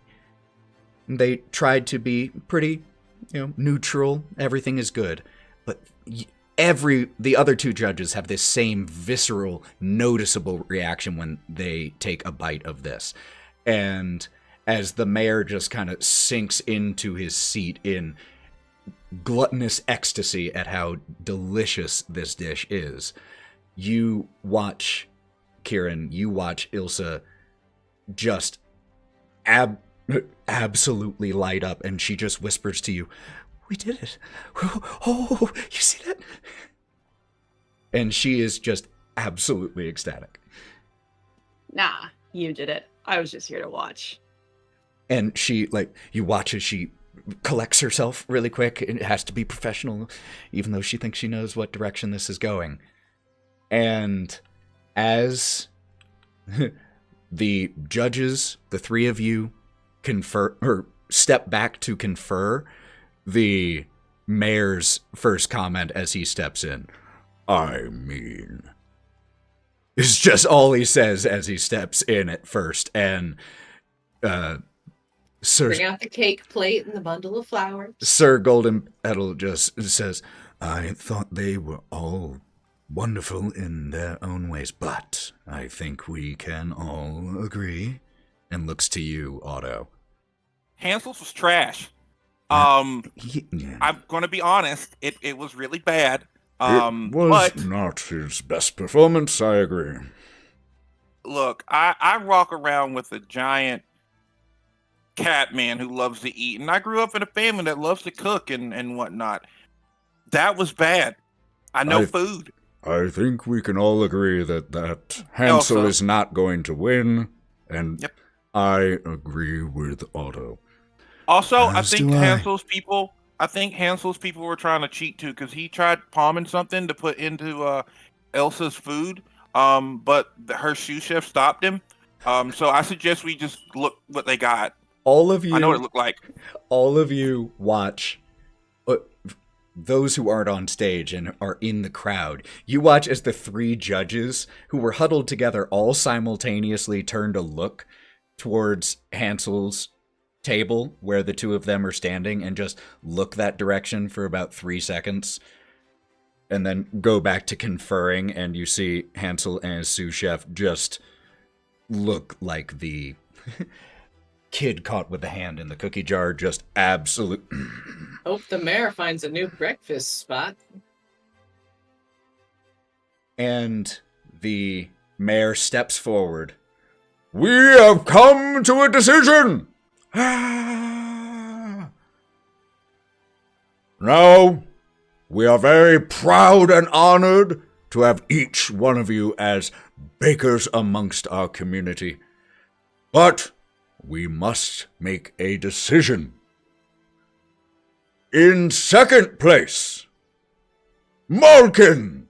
They tried to be pretty neutral, everything is good, but the other two judges have this same visceral, noticeable reaction when they take a bite of this. And as the mayor just kind of sinks into his seat in gluttonous ecstasy at how delicious this dish is, you watch, Kieren, you watch Ilsa just absolutely light up, and she just whispers to you, "We did it. Oh, you see that?" And she is just absolutely ecstatic. Nah, you did it. I was just here to watch. And she, you watch as she collects herself really quick. It has to be professional, even though she thinks she knows what direction this is going. And as the judges, the three of you, step back to confer, the mayor's first comment as he steps in, "I mean," is just all he says as he steps in at first. And bring out the cake plate and the bundle of flowers. Sir Golden Petal just says, "I thought they were all wonderful in their own ways, but I think we can all agree," and looks to you, Otto. Hansel's was trash. Yeah. I'm going to be honest. It was really bad. It was but not his best performance, I agree. look, I walk around with a giant cat man who loves to eat, and I grew up in a family that loves to cook and whatnot. That was bad. I know food. I think we can all agree that Hansel is not going to win, and Yep. I agree with Otto. Also, I As think do I. Hansel's people were trying to cheat too, because he tried palming something to put into Elsa's food, but her sous chef stopped him. So I suggest we just look what they got. All of you, I know what it looked like. all of you watch. Those who aren't on stage and are in the crowd, you watch as the three judges who were huddled together all simultaneously turn to look towards Hansel's table where the two of them are standing and just look that direction for about 3 seconds and then go back to conferring, and you see Hansel and his sous chef just look like the kid caught with the hand in the cookie jar, just absolute. Hope the mayor finds a new breakfast spot. And the mayor steps forward. "We have come to a decision! Now, we are very proud and honored to have each one of you as bakers amongst our community. But we must make a decision. In second place, Malkin!"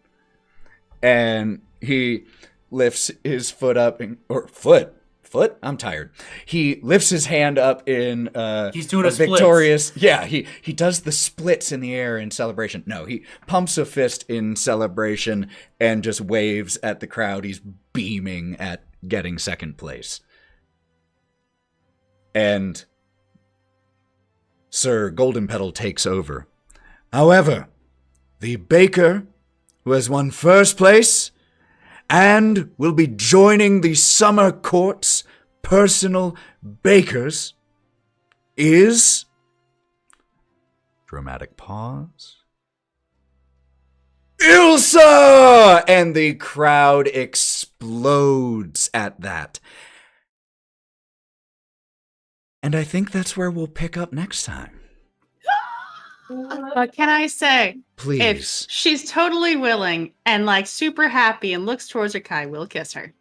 And he lifts his foot up, foot? I'm tired. He lifts his hand up in He's doing a victorious. Splits. Yeah, he does the splits in the air in celebration. No, he pumps a fist in celebration and just waves at the crowd. He's beaming at getting second place. And Sir Golden Petal takes over. However, the baker who has won first place and will be joining the Summer Court's personal bakers is... Dramatic pause. Ilsa! And the crowd explodes at that. And I think that's where we'll pick up next time. But can I say, Please. if she's totally willing and like super happy and looks towards her, Kai will kiss her.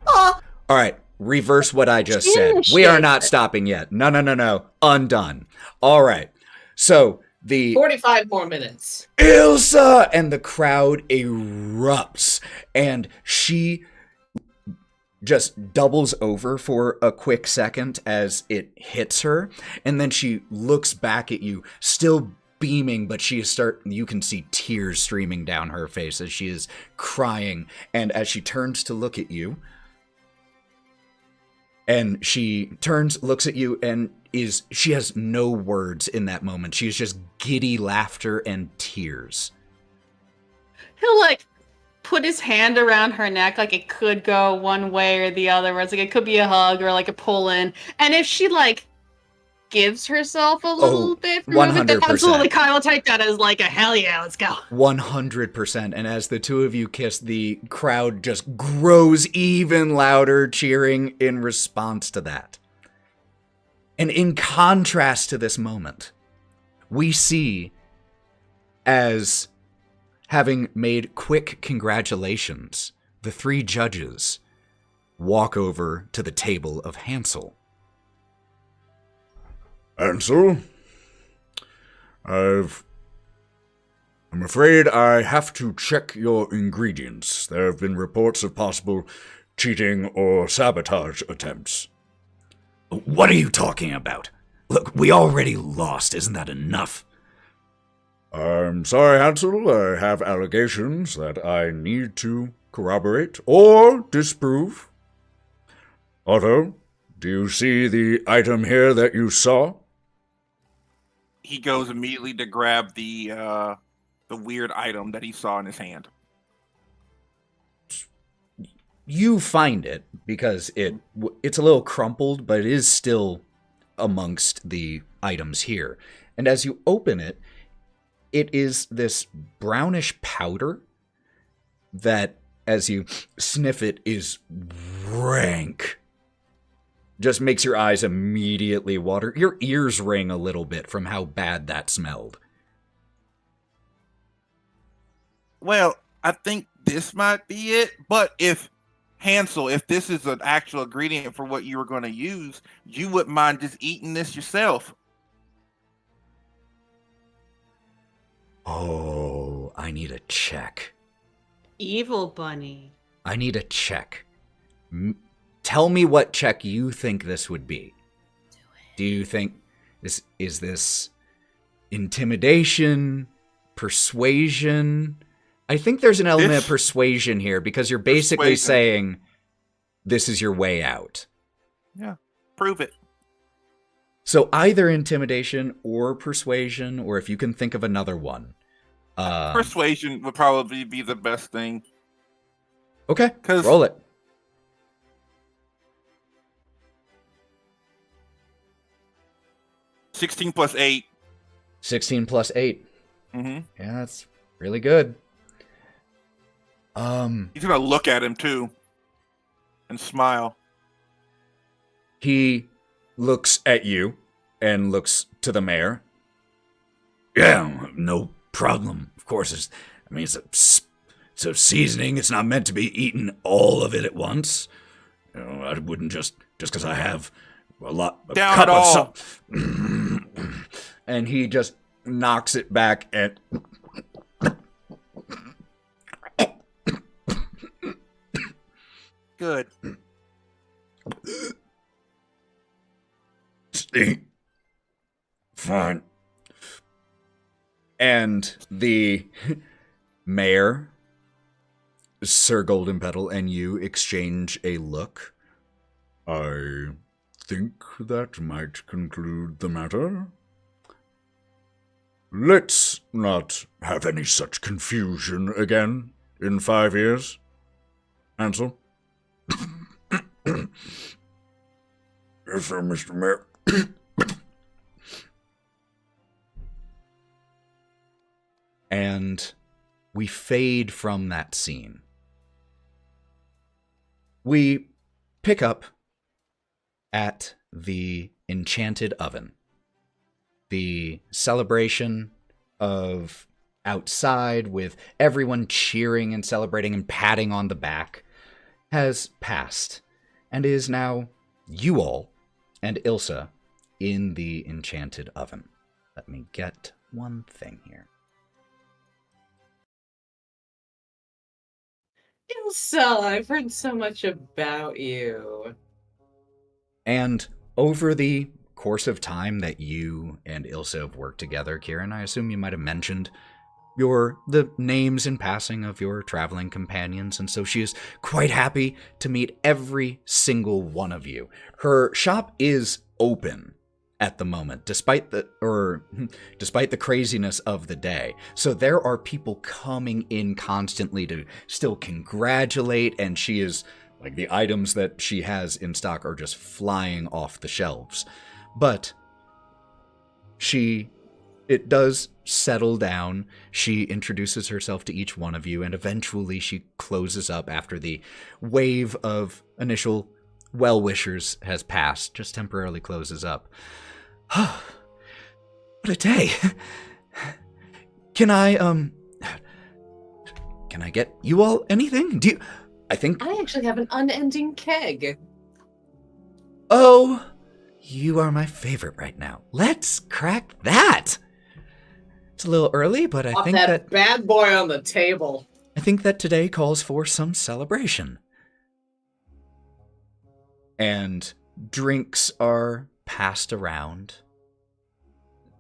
Oh, All right, reverse what I just said. We are not stopping yet. No. Undone. All right. So the 45 more minutes. Ilsa and the crowd erupts, and she just doubles over for a quick second as it hits her, and then she looks back at you, still beaming, but you can see tears streaming down her face as she is crying, and as she turns to look at you, and she turns, looks at you, and she has no words in that moment. She's just giddy laughter and tears. He'll like put his hand around her neck, like it could go one way or the other, where it's like it could be a hug or like a pull in. And if she like gives herself a little bit for a moment, then 100%. absolutely Kai will take that as like a hell yeah, let's go. 100%. And as the two of you kiss, the crowd just grows even louder, cheering in response to that. And in contrast to this moment, we see, as having made quick congratulations, the three judges walk over to the table of Hansel. Hansel, I'm afraid I have to check your ingredients. There have been reports of possible cheating or sabotage attempts. What are you talking about? Look, we already lost. Isn't that enough? I'm sorry, Hansel. I have allegations that I need to corroborate or disprove. Otto, do you see the item here that you saw? He goes immediately to grab the weird item that he saw in his hand. You find it because it's a little crumpled, but it is still amongst the items here. And as you open it, it is this brownish powder that, as you sniff it, is rank. Just makes your eyes immediately water. Your ears ring a little bit from how bad that smelled. Well, I think this might be it, but if this is an actual ingredient for what you were going to use, you wouldn't mind just eating this yourself. Oh, I need a check. Evil bunny. I need a check. Tell me what check you think this would be. Do you think this is intimidation, persuasion? I think there's an element of persuasion here because you're basically saying this is your way out. Yeah, prove it. So either intimidation or persuasion, or if you can think of another one. Persuasion would probably be the best thing. Okay, roll it. 16 plus 8. 16 plus 8. Mm-hmm. Yeah, that's really good. He's gonna look at him too and smile. He looks at you and looks to the mayor. Yeah, no problem. Of course, it's a seasoning. It's not meant to be eaten all of it at once. You know, I wouldn't just because I have a cup of some. And he just knocks it back and Good. Stay. Fine. And the mayor, Sir Golden Petal, and you exchange a look. I think that might conclude the matter. Let's not have any such confusion again in 5 years. Ansel? Yes, sir, Mr. Mayor. And we fade from that scene. We pick up at the Enchanted Oven. The celebration of outside with everyone cheering and celebrating and patting on the back has passed and is now you all and Ilsa in the Enchanted Oven. Let me get one thing here. Ilsa, I've heard so much about you. And over the course of time that you and Ilsa have worked together, Kieren, I assume you might have mentioned the names in passing of your traveling companions, and so she is quite happy to meet every single one of you. Her shop is open at the moment, despite the craziness of the day. So there are people coming in constantly to still congratulate, and she is like, the items that she has in stock are just flying off the shelves. But it does settle down. She introduces herself to each one of you, and eventually she closes up after the wave of initial well-wishers has passed, just temporarily closes up. What a day. Can I get you all anything? I actually have an unending keg. Oh, you are my favorite right now. Let's crack that. It's a little early, but I think that bad boy on the table. I think that today calls for some celebration. And drinks are passed around.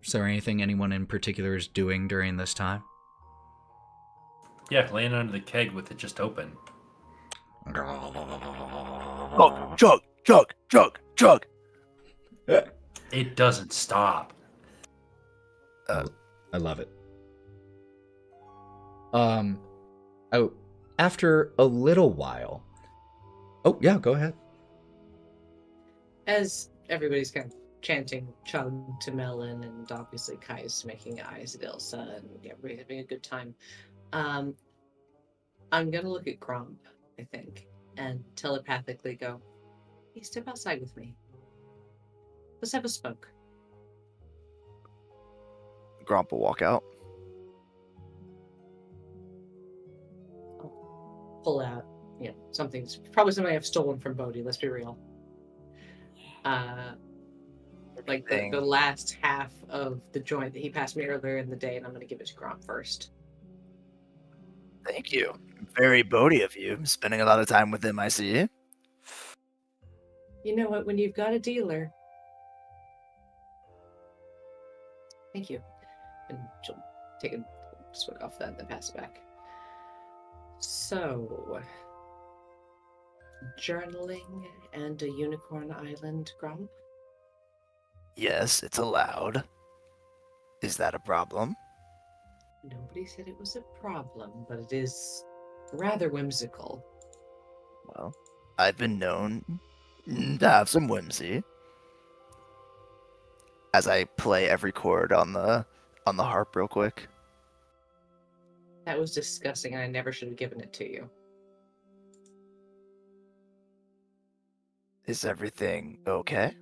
Is there anything anyone in particular is doing during this time? Yeah, laying under the keg with it just open. Chug, chug, chug, chug. It doesn't stop. I love it. After a little while. Oh, yeah, go ahead. As everybody's kind of chanting chug to Melon, and obviously Kai's making eyes at Ilsa, and everybody's having a good time. I'm gonna look at Gromp, I think, and telepathically go, hey, step outside with me. Let's have a smoke. Gromp will walk out. I'll pull out, something's probably something I've stolen from Bodhi, let's be real. Like the last half of the joint that he passed me earlier in the day, and I'm going to give it to Gromp first. Thank you. Very Bodhi of you. Spending a lot of time with him, I see. You know what? When you've got a dealer. Thank you. And she'll take a swig off that and then pass it back. So, journaling and a unicorn island, Gromp? Yes, it's allowed. Is that a problem? Nobody said it was a problem, but it is rather whimsical. Well, I've been known to have some whimsy. As I play every chord on the harp real quick. That was disgusting, and I never should have given it to you. Is everything okay?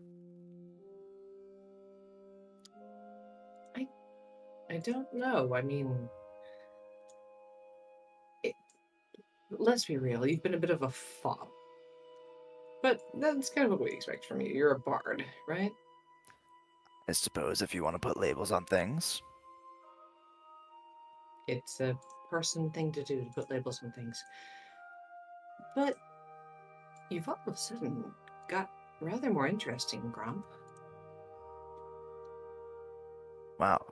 I don't know. I mean, let's be real. You've been a bit of a fop. But that's kind of what we expect from you. You're a bard, right? I suppose if you want to put labels on things. It's a person thing to do, to put labels on things. But You've all of a sudden got rather more interesting, Gromp. Wow,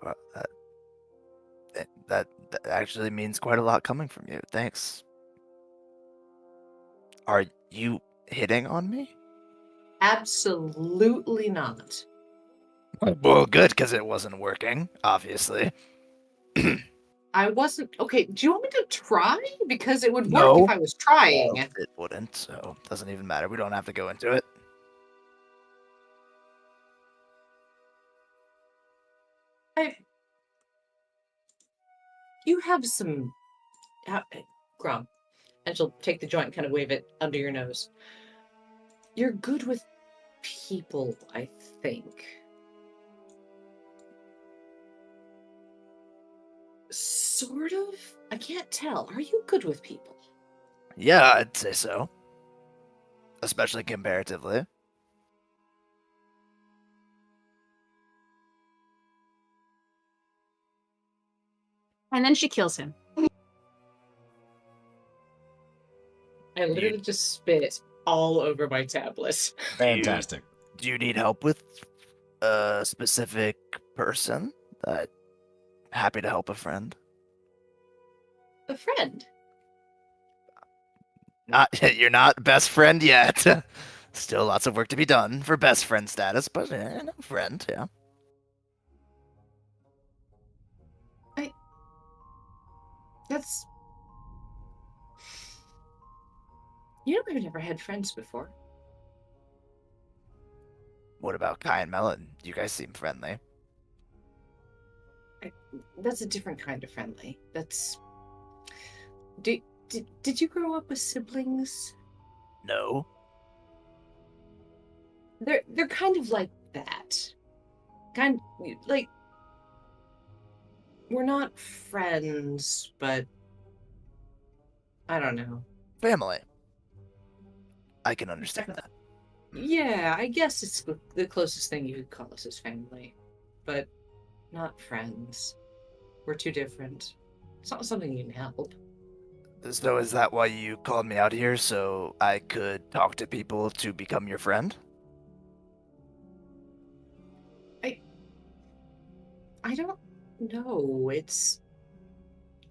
that actually means quite a lot coming from you. Thanks. Are you hitting on me? Absolutely not. Well, good, because it wasn't working, obviously. I wasn't. Okay, do you want me to try? Because it would work No. if I was trying. Well, it wouldn't, so it doesn't even matter. We don't have to go into it. You have some. Gromp. And she'll take the joint and kind of wave it under your nose. You're good with people, I think. Sort of? I can't tell. Are you good with people? Yeah, I'd say so. Especially comparatively. And then she kills him. I literally just spit all over my tablet. Fantastic. Do you need help with a specific person? Happy to help a friend. A friend? You're not best friend yet. Still lots of work to be done for best friend status, but friend, yeah. That's... You know, I've never had friends before. What about Kai and Melon? You guys seem friendly. That's a different kind of friendly. That's... Did you grow up with siblings? No. They're kind of like that. Like... We're not friends, but... I don't know. Family. I can understand that. Yeah, I guess it's the closest thing you could call us is family. But not friends. We're too different. It's not something you can help. So is that why you called me out here, so I could talk to people to become your friend? I don't know.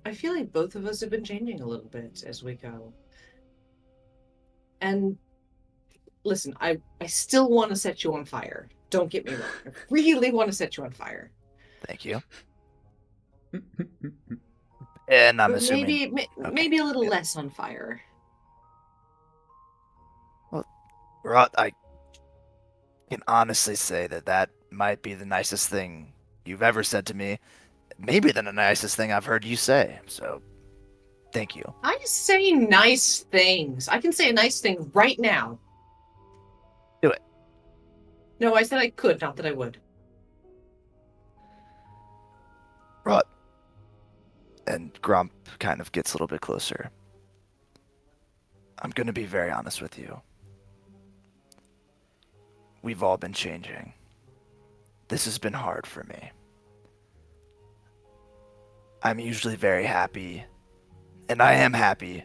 I feel like both of us have been changing a little bit as we go. And listen, I still want to set you on fire. Don't get me wrong. I really want to set you on fire. Thank you. And I'm But assuming... maybe a little less on fire. Well, Wraught, I can honestly say that might be the nicest thing you've ever said to me. Maybe the nicest thing I've heard you say. So, thank you. I say nice things. I can say a nice thing right now. Do it. No, I said I could, not that I would. Wraught. And Gromp kind of gets a little bit closer. I'm going to be very honest with you. We've all been changing. This has been hard for me. I'm usually very happy, and I am happy,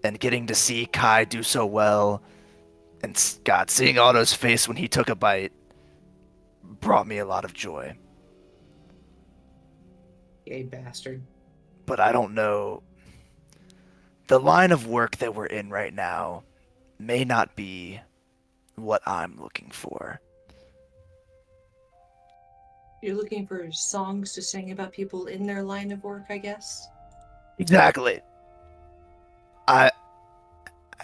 and getting to see Kai do so well, and God, seeing Otto's face when he took a bite brought me a lot of joy. Gay bastard. But I don't know. The line of work that we're in right now may not be what I'm looking for. You're looking for songs to sing about people in their line of work, I guess? Exactly.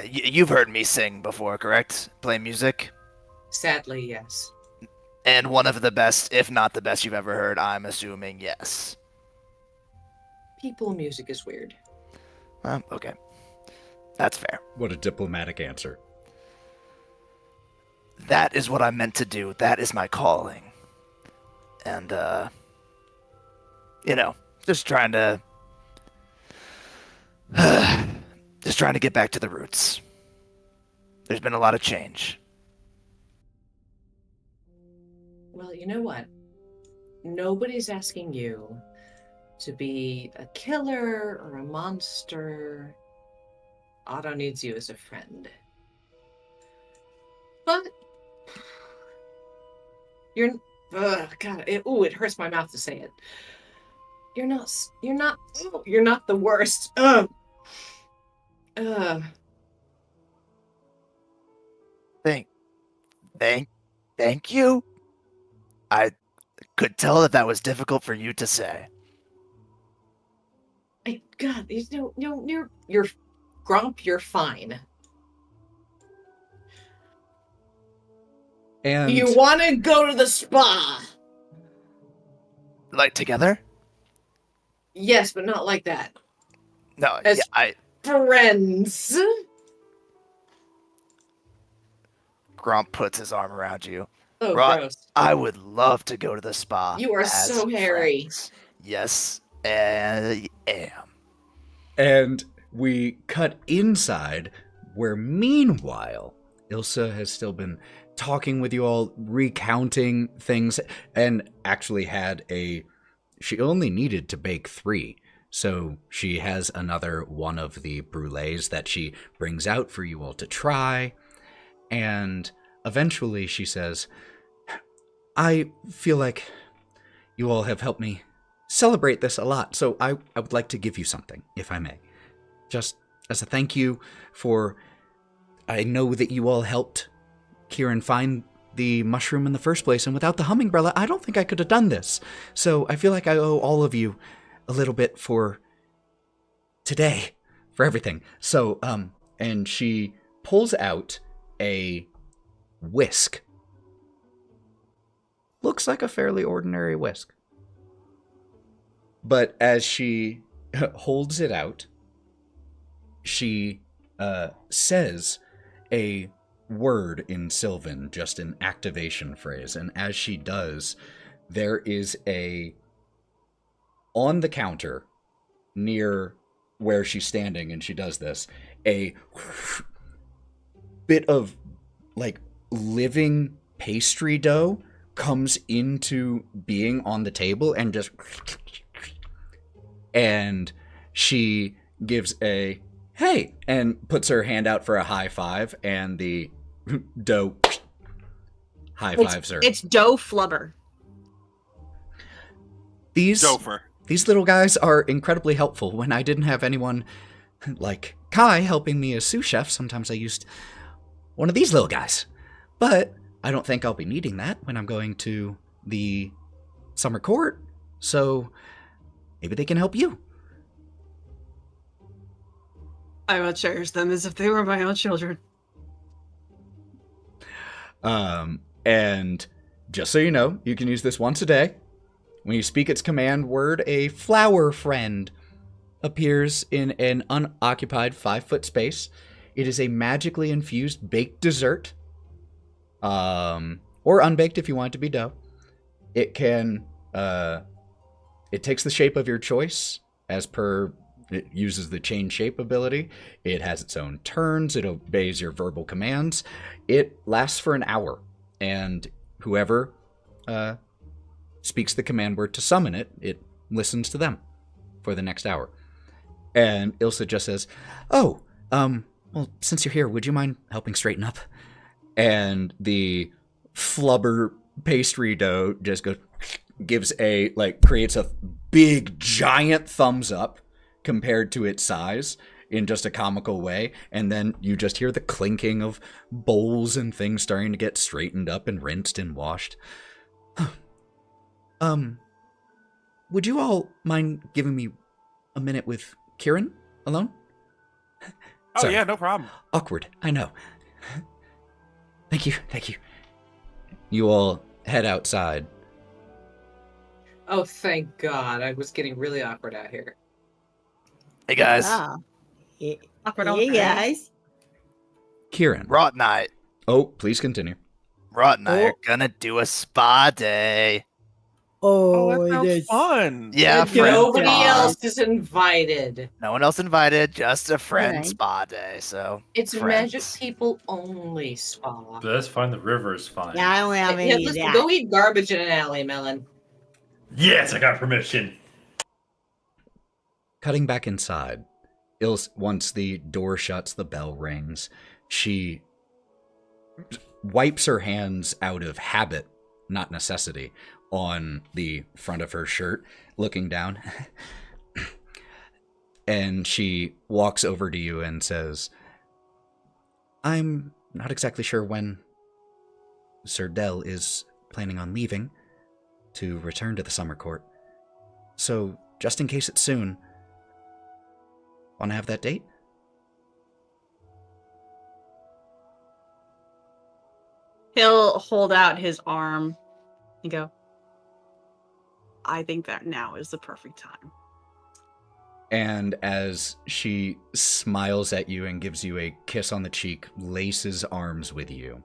You've heard me sing before, correct? Play music? Sadly, yes. And one of the best, if not the best you've ever heard, I'm assuming yes. People music is weird. Okay. That's fair. What a diplomatic answer. That is what I'm meant to do. That is my calling. And, just trying to... just trying to get back to the roots. There's been a lot of change. Well, you know what? Nobody's asking you to be a killer or a monster. Otto needs you as a friend. But you're, God, it hurts my mouth to say it. You're not the worst. Thank you. I could tell that was difficult for you to say. God, you're Gromp, you're fine. And You want to go to the spa? Like together? Yes, but not like that. No, As yeah, friends. Gromp puts his arm around you. Oh, Wraught, gross. I would love to go to the spa. You are as so hairy. friends. Yes, I am. And we cut inside, where meanwhile, Ilsa has still been talking with you all, recounting things, and actually she only needed to bake 3. So she has another one of the brulees that she brings out for you all to try. And eventually she says, I feel like you all have helped me celebrate this a lot, so I would like to give you something, if I may. Just as a thank you for... I know that you all helped Kieren find the mushroom in the first place, and without the hummingbella, I don't think I could have done this. So I feel like I owe all of you a little bit for today, for everything. So, and she pulls out a whisk. Looks like a fairly ordinary whisk. But as she holds it out, she says a word in Sylvan, just an activation phrase. And as she does, there is on the counter near where she's standing, and she does this, a bit of like living pastry dough comes into being on the table and just... And she gives a hey and puts her hand out for a high five, and the dough high fives her. It's dough flubber. These little guys are incredibly helpful. When I didn't have anyone like Kai helping me as sous chef, sometimes I used one of these little guys. But I don't think I'll be needing that when I'm going to the summer court. So maybe they can help you. I will cherish them as if they were my own children. And just so you know, you can use this once a day. When you speak its command word, a flower friend appears in an unoccupied 5-foot space. It is a magically infused baked dessert. Or unbaked if you want it to be dough. It can, it takes the shape of your choice as per... It uses the change shape ability. It has its own turns. It obeys your verbal commands. It lasts for an hour. And whoever speaks the command word to summon it, it listens to them for the next hour. And Ilsa just says, well, since you're here, would you mind helping straighten up? And the flubber pastry dough just creates a big, giant thumbs up compared to its size in just a comical way, and then you just hear the clinking of bowls and things starting to get straightened up and rinsed and washed. Would you all mind giving me a minute with Kieren alone? Oh, Sorry. yeah, no problem. Awkward, I know. Thank you. You all head outside. Oh, thank God. I was getting really awkward out here. Hey guys, Awkward all day. guys. Kieren. Wraught and I Please continue. are gonna do a spa day. Oh, that sounds fun. Yeah, Good friend Nobody spa. else is invited. No one else invited, just a friend Alright. spa day. So It's friends. magic people only spa. But that's fine. The river is fine. Yeah, I don't have Yeah, any of listen, that. go eat garbage in an alley, Melon. Yes, I got permission. Cutting back inside, once the door shuts, the bell rings. She wipes her hands out of habit, not necessity, on the front of her shirt, looking down. And she walks over to you and says, I'm not exactly sure when Sir Dell is planning on leaving to return to the summer court. So, just in case it's soon, want to have that date? He'll hold out his arm and go, I think that now is the perfect time. And as she smiles at you and gives you a kiss on the cheek, laces arms with you,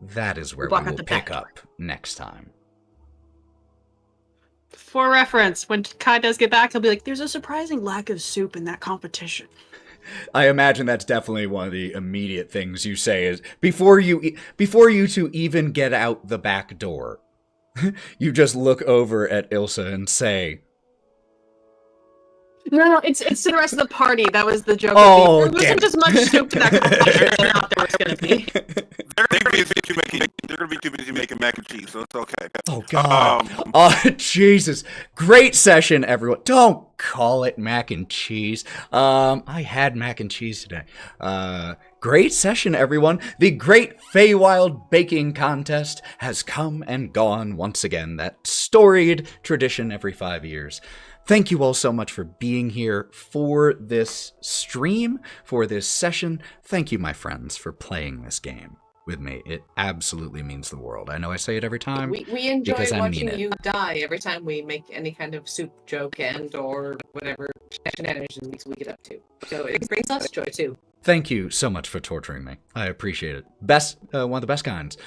that is where we will pick up next time. For reference, when Kai does get back, he'll be like, there's a surprising lack of soup in that competition. I imagine that's definitely one of the immediate things you say is, before you two even get out the back door, you just look over at Ilsa and say, No, it's to the rest of the party. That was the joke. Oh, there wasn't as much soup to that competition as I thought there was going to be. They're gonna be too busy making mac and cheese, so it's okay. Oh God! Oh Jesus! Great session, everyone. Don't call it mac and cheese. I had mac and cheese today. Great session, everyone. The Great Feywild Baking Contest has come and gone once again. That storied tradition every 5 years. Thank you all so much for being here for this stream, for this session. Thank you, my friends, for playing this game with me. It absolutely means the world. I know I say it every time. We enjoy because I mean watching it. you die every time we make any kind of soup joke and or whatever shenanigans we get up to. So it brings us joy too. Thank you so much for torturing me. I appreciate it. Best, one of the best kinds.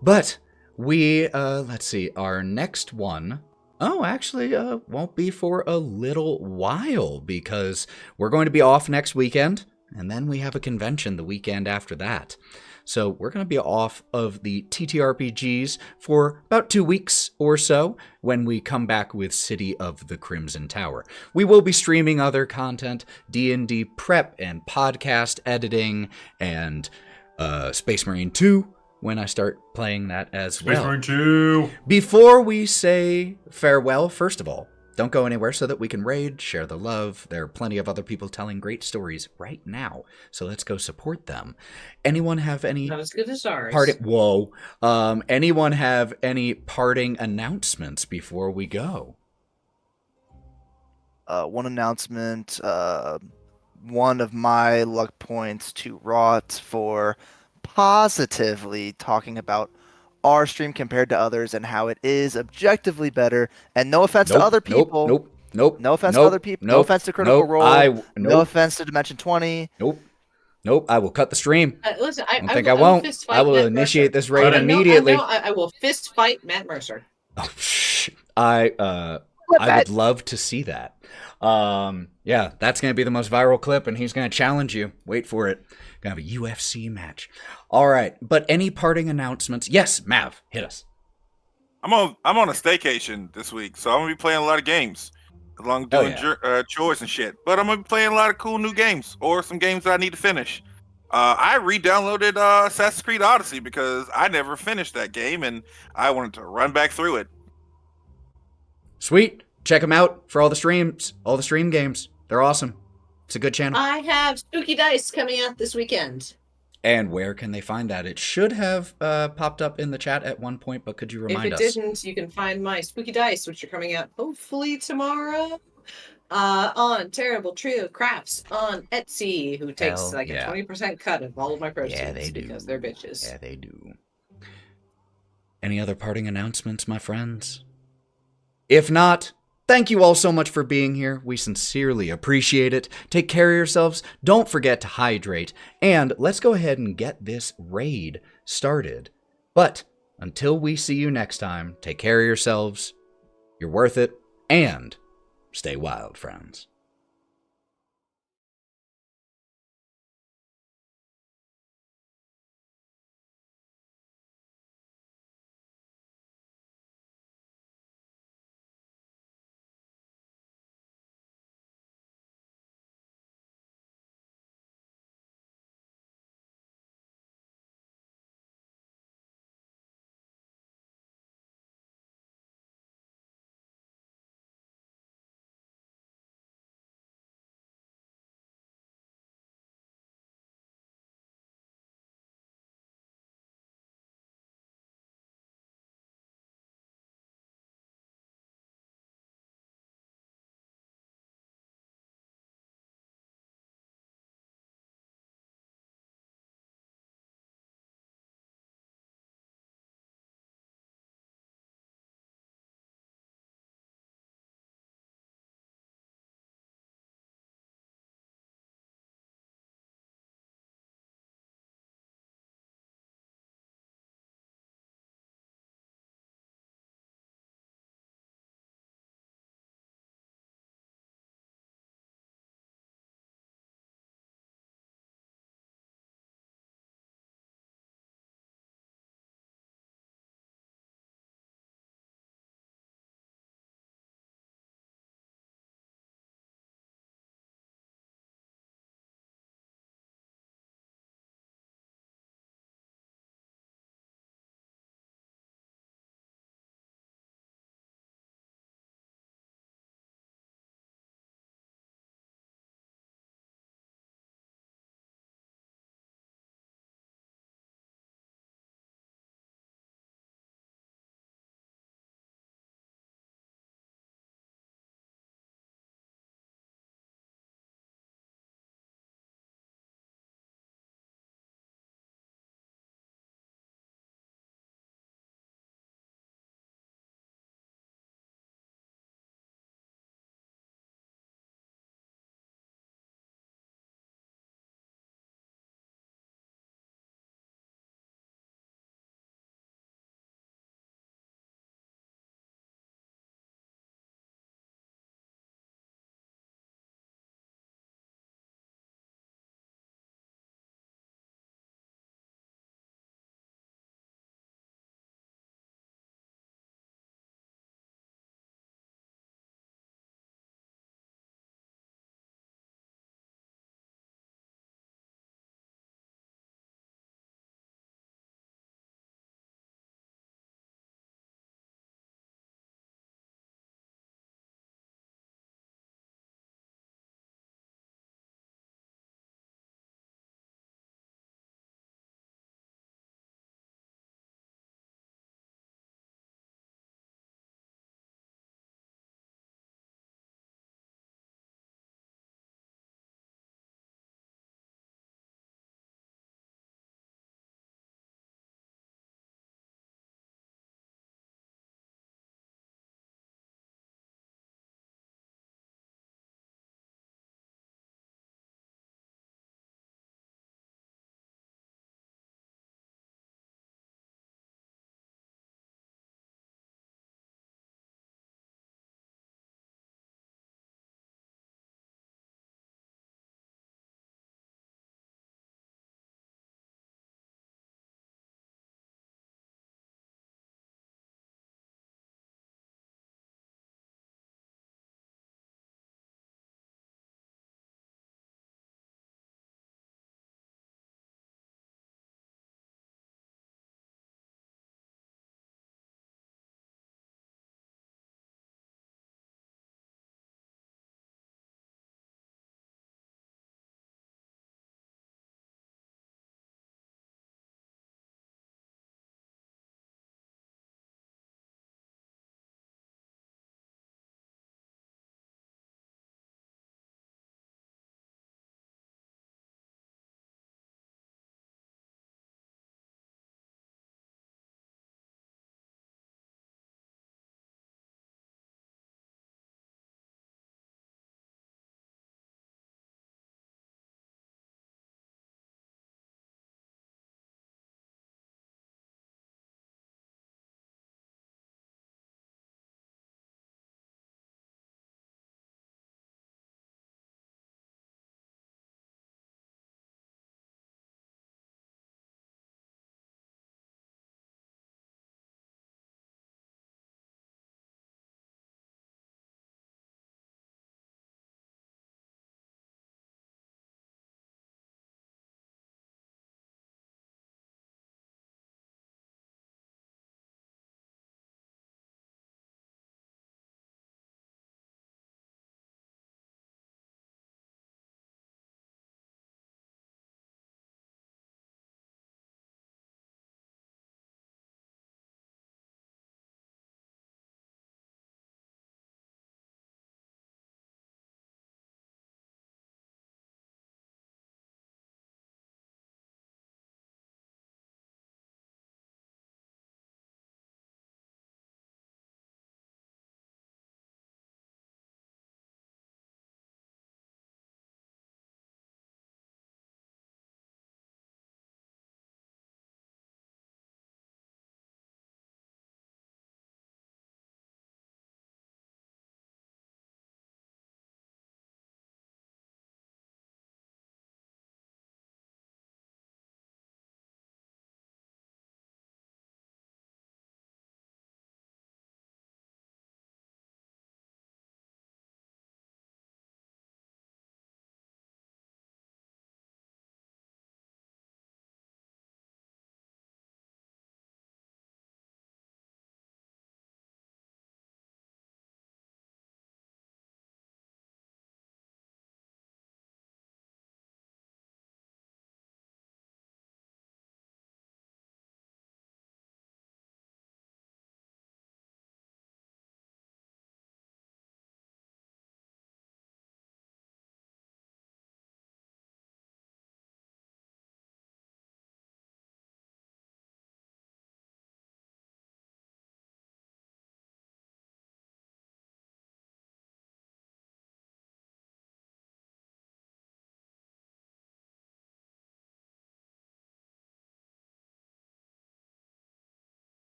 But we, let's see, our next one, actually, won't be for a little while because we're going to be off next weekend, and then we have a convention the weekend after that. So we're going to be off of the TTRPGs for about 2 weeks or so when we come back with City of the Crimson Tower. We will be streaming other content, D&D prep and podcast editing, and Space Marine 2 when I start playing that as well. Space Marine 2! Before we say farewell, first of all, don't go anywhere so that we can raid, share the love. There are plenty of other people telling great stories right now, so let's go support them. Anyone have any... Not as good as ours. Anyone have any parting announcements before we go? One announcement. One of my luck points to Wraught for positively talking about our stream compared to others and how it is objectively better. And no offense to other people. Nope. No offense to other people. No offense to Critical Role. No offense to Dimension 20. Nope. I will cut the stream. Listen, I won't. I will initiate this raid immediately. I will fist fight Matt Mercer. Oh, I would love to see that. Yeah, that's going to be the most viral clip, and he's going to challenge you. Wait for it. Going to have a UFC match. All right, but any parting announcements? Yes, Mav, hit us. I'm on a staycation this week, so I'm gonna be playing a lot of games, along doing chores and shit. But I'm gonna be playing a lot of cool new games, or some games that I need to finish. I re-downloaded Assassin's Creed Odyssey because I never finished that game, and I wanted to run back through it. Sweet. Check them out for all the streams, all the stream games. They're awesome. It's a good channel. I have Spooky Dice coming out this weekend. And where can they find that? It should have popped up in the chat at one point, but could you remind us? If it didn't, you can find my Spooky Dice, which are coming out hopefully tomorrow, on Terrible Trio Crafts on Etsy, who takes a 20% cut of all of my proceeds. Yeah, they do. Because they're bitches. Yeah, they do. Any other parting announcements, my friends? If not, thank you all so much for being here. We sincerely appreciate it. Take care of yourselves. Don't forget to hydrate. And let's go ahead and get this raid started. But until we see you next time, take care of yourselves. You're worth it. And stay wild, friends.